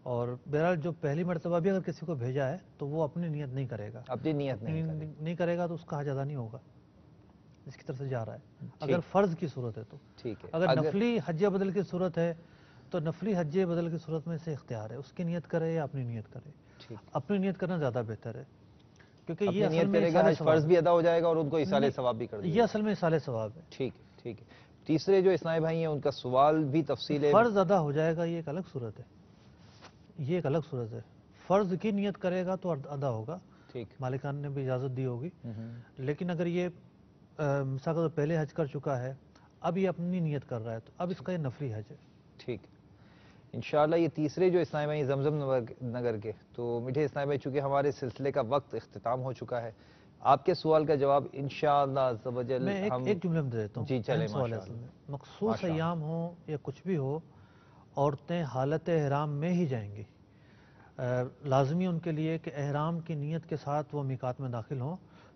اور بہرحال جو پہلی مرتبہ بھی اگر کسی کو بھیجا ہے تو وہ اپنی نیت نہیں کرے گا. اپنی نیت نہیں کرے گا تو اس کا حج ادا نہیں ہوگا جس کی طرف سے جا رہا ہے. اگر فرض کی صورت ہے تو ٹھیک ہے. اگر نفلی حج بدل کی صورت ہے تو نفلی حج بدل کی صورت میں سے اختیار ہے، اس کی نیت کرے یا اپنی نیت کرے. اپنی نیت کرنا زیادہ بہتر ہے کیونکہ یہ نیت کرے گا فرض بھی ادا ہو جائے گا اور ان کو ایصال ثواب بھی کر دے گا. یہ اصل میں ایصال ثواب ہے. ٹھیک ہے ٹھیک ہے. تیسرے جو اسلامی بھائی ہیں ان کا سوال بھی تفصیل ہے. فرض ادا ہو جائے گا یہ ایک الگ صورت ہے، یہ ایک الگ صورت ہے. فرض کی نیت کرے گا تو ادا ہوگا، ٹھیک، مالکان نے بھی اجازت دی ہوگی. لیکن اگر یہ مثال کے پہلے حج کر چکا ہے، اب یہ اپنی نیت کر رہا ہے تو اب اس کا یہ نفلی حج ہے. ٹھیک. انشاءاللہ یہ تیسرے جو اسلامی بھائی زمزم نگر کے، تو میٹھے اسلامی بھائی چونکہ ہمارے سلسلے کا وقت اختتام ہو چکا ہے، آپ کے سوال کا جواب انشاءاللہ عز و جل میں ایک جملے میں دے دیتا ہوں. جی چلیں. مخصوص ایام ہوں یا کچھ بھی ہو، عورتیں حالت احرام میں ہی جائیں گی. لازمی ان کے لیے کہ احرام کی نیت کے ساتھ وہ میقات میں داخل ہوں،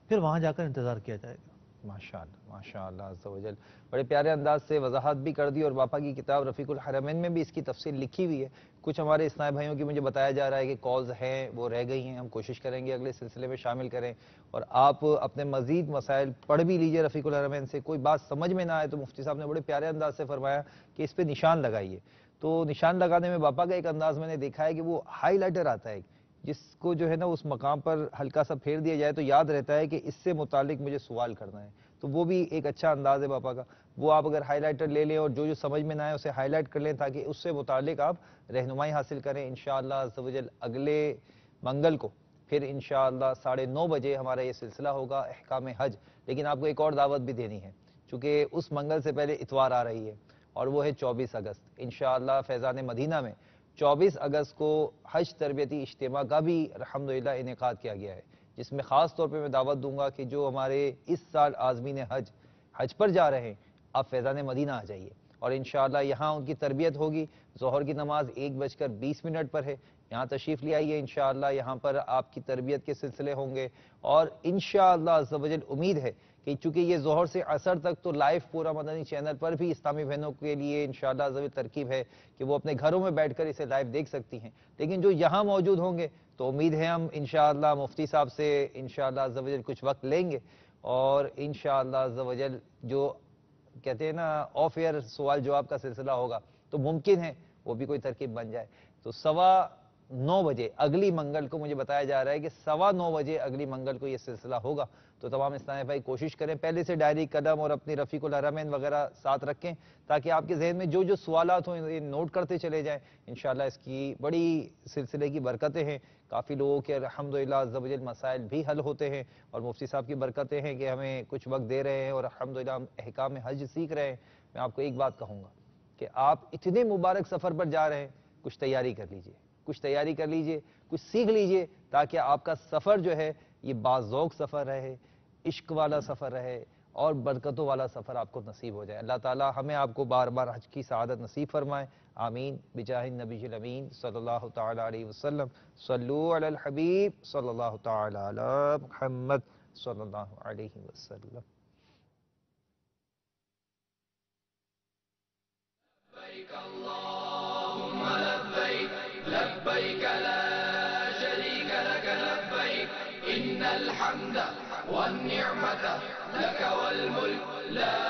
پھر وہاں جا کر انتظار کیا جائے گا. ماشاءاللہ ماشاءاللہ عز و جل. بڑے پیارے انداز سے وضاحت بھی کر دی، اور باپا کی کتاب رفیق الحرمین میں بھی اس کی تفصیل لکھی ہوئی ہے. کچھ ہمارے اسلامی بھائیوں کی مجھے بتایا جا رہا ہے کہ کالز ہیں وہ رہ گئی ہیں، ہم کوشش کریں گے اگلے سلسلے میں شامل کریں. اور آپ اپنے مزید مسائل پڑھ بھی لیجئے رفیق الحرمین سے. کوئی بات سمجھ میں نہ آئے تو مفتی صاحب نے بڑے پیارے انداز سے فرمایا کہ اس پہ نشان لگائیے. تو نشان لگانے میں باپا کا ایک انداز میں نے دیکھا ہے کہ وہ ہائی لائٹر آتا ہے، جس کو جو ہے نا اس مقام پر ہلکا سا پھیر دیا جائے تو یاد رہتا ہے کہ اس سے متعلق مجھے سوال کرنا ہے. تو وہ بھی ایک اچھا انداز ہے باپا کا. وہ آپ اگر ہائی لائٹر لے لیں اور جو سمجھ میں نہ آئے اسے ہائی لائٹ کر لیں تاکہ اس سے متعلق آپ رہنمائی حاصل کریں. انشاءاللہ عز و جل اگلے منگل کو پھر انشاءاللہ 9:30 بجے ہمارا یہ سلسلہ ہوگا احکام حج. لیکن آپ کو ایک اور دعوت بھی دینی ہے، چونکہ اس منگل سے پہلے اتوار آ رہی ہے اور وہ ہے 24 اگست. انشاءاللہ فیضان مدینہ میں 24 اگست کو حج تربیتی اجتماع کا بھی الحمدللہ انعقاد کیا گیا ہے، جس میں خاص طور پہ میں دعوت دوں گا کہ جو ہمارے اس سال عازمین حج پر جا رہے ہیں، آپ فیضان مدینہ آ جائیے. اور انشاءاللہ یہاں ان کی تربیت ہوگی. ظہر کی نماز 1:20 پر ہے، یہاں تشریف لے آئیے. انشاءاللہ یہاں پر آپ کی تربیت کے سلسلے ہوں گے. اور انشاءاللہ عز و جل امید ہے کہ چونکہ یہ ظہر سے عصر تک تو لائیو پورا مدنی چینل پر بھی اسلامی بہنوں کے لیے انشاءاللہ عز و جل ترکیب ہے کہ وہ اپنے گھروں میں بیٹھ کر اسے لائیو دیکھ سکتی ہیں. لیکن جو یہاں موجود ہوں گے تو امید ہے ہم انشاءاللہ مفتی صاحب سے انشاءاللہ عز و جل کچھ وقت لیں گے، اور انشاءاللہ عز و جل جو کہتے ہیں نا آف ایئر سوال جواب کا سلسلہ ہوگا تو ممکن ہے وہ بھی کوئی ترکیب بن جائے. تو 9:15 بجے اگلی منگل کو مجھے بتایا جا رہا ہے کہ 9:15 بجے اگلی منگل کو یہ سلسلہ ہوگا. تو تمام اسلامی بھائی کوشش کریں پہلے سے ڈائری قلم اور اپنی رفیق الحرمین وغیرہ ساتھ رکھیں تاکہ آپ کے ذہن میں جو سوالات ہوں یہ نوٹ کرتے چلے جائیں. انشاءاللہ اس کی بڑی سلسلے کی برکتیں ہیں. کافی لوگوں کے الحمدللہ عز و جل مسائل بھی حل ہوتے ہیں، اور مفتی صاحب کی برکتیں ہیں کہ ہمیں کچھ وقت دے رہے ہیں اور الحمدللہ ہم احکام حج سیکھ رہے ہیں. میں آپ کو ایک بات کہوں گا کہ آپ اتنے مبارک سفر پر جا رہے ہیں، کچھ تیاری کر لیجئے، کچھ سیکھ لیجئے تاکہ آپ کا سفر جو ہے یہ باذوق سفر رہے، عشق والا سفر رہے اور برکتوں والا سفر آپ کو نصیب ہو جائے. اللہ تعالی ہمیں آپ کو بار بار حج کی سعادت نصیب فرمائے. آمین بجاہ النبی الامین صلی اللہ تعالی علیہ وسلم. صلو علی الحبیب صلی اللہ تعالی علی محمد صلی اللہ علیہ وسلم. لبيك اللهم لبيك لبيك لا شريك لك لبيك إن الحمد والنعمة لك والملك لا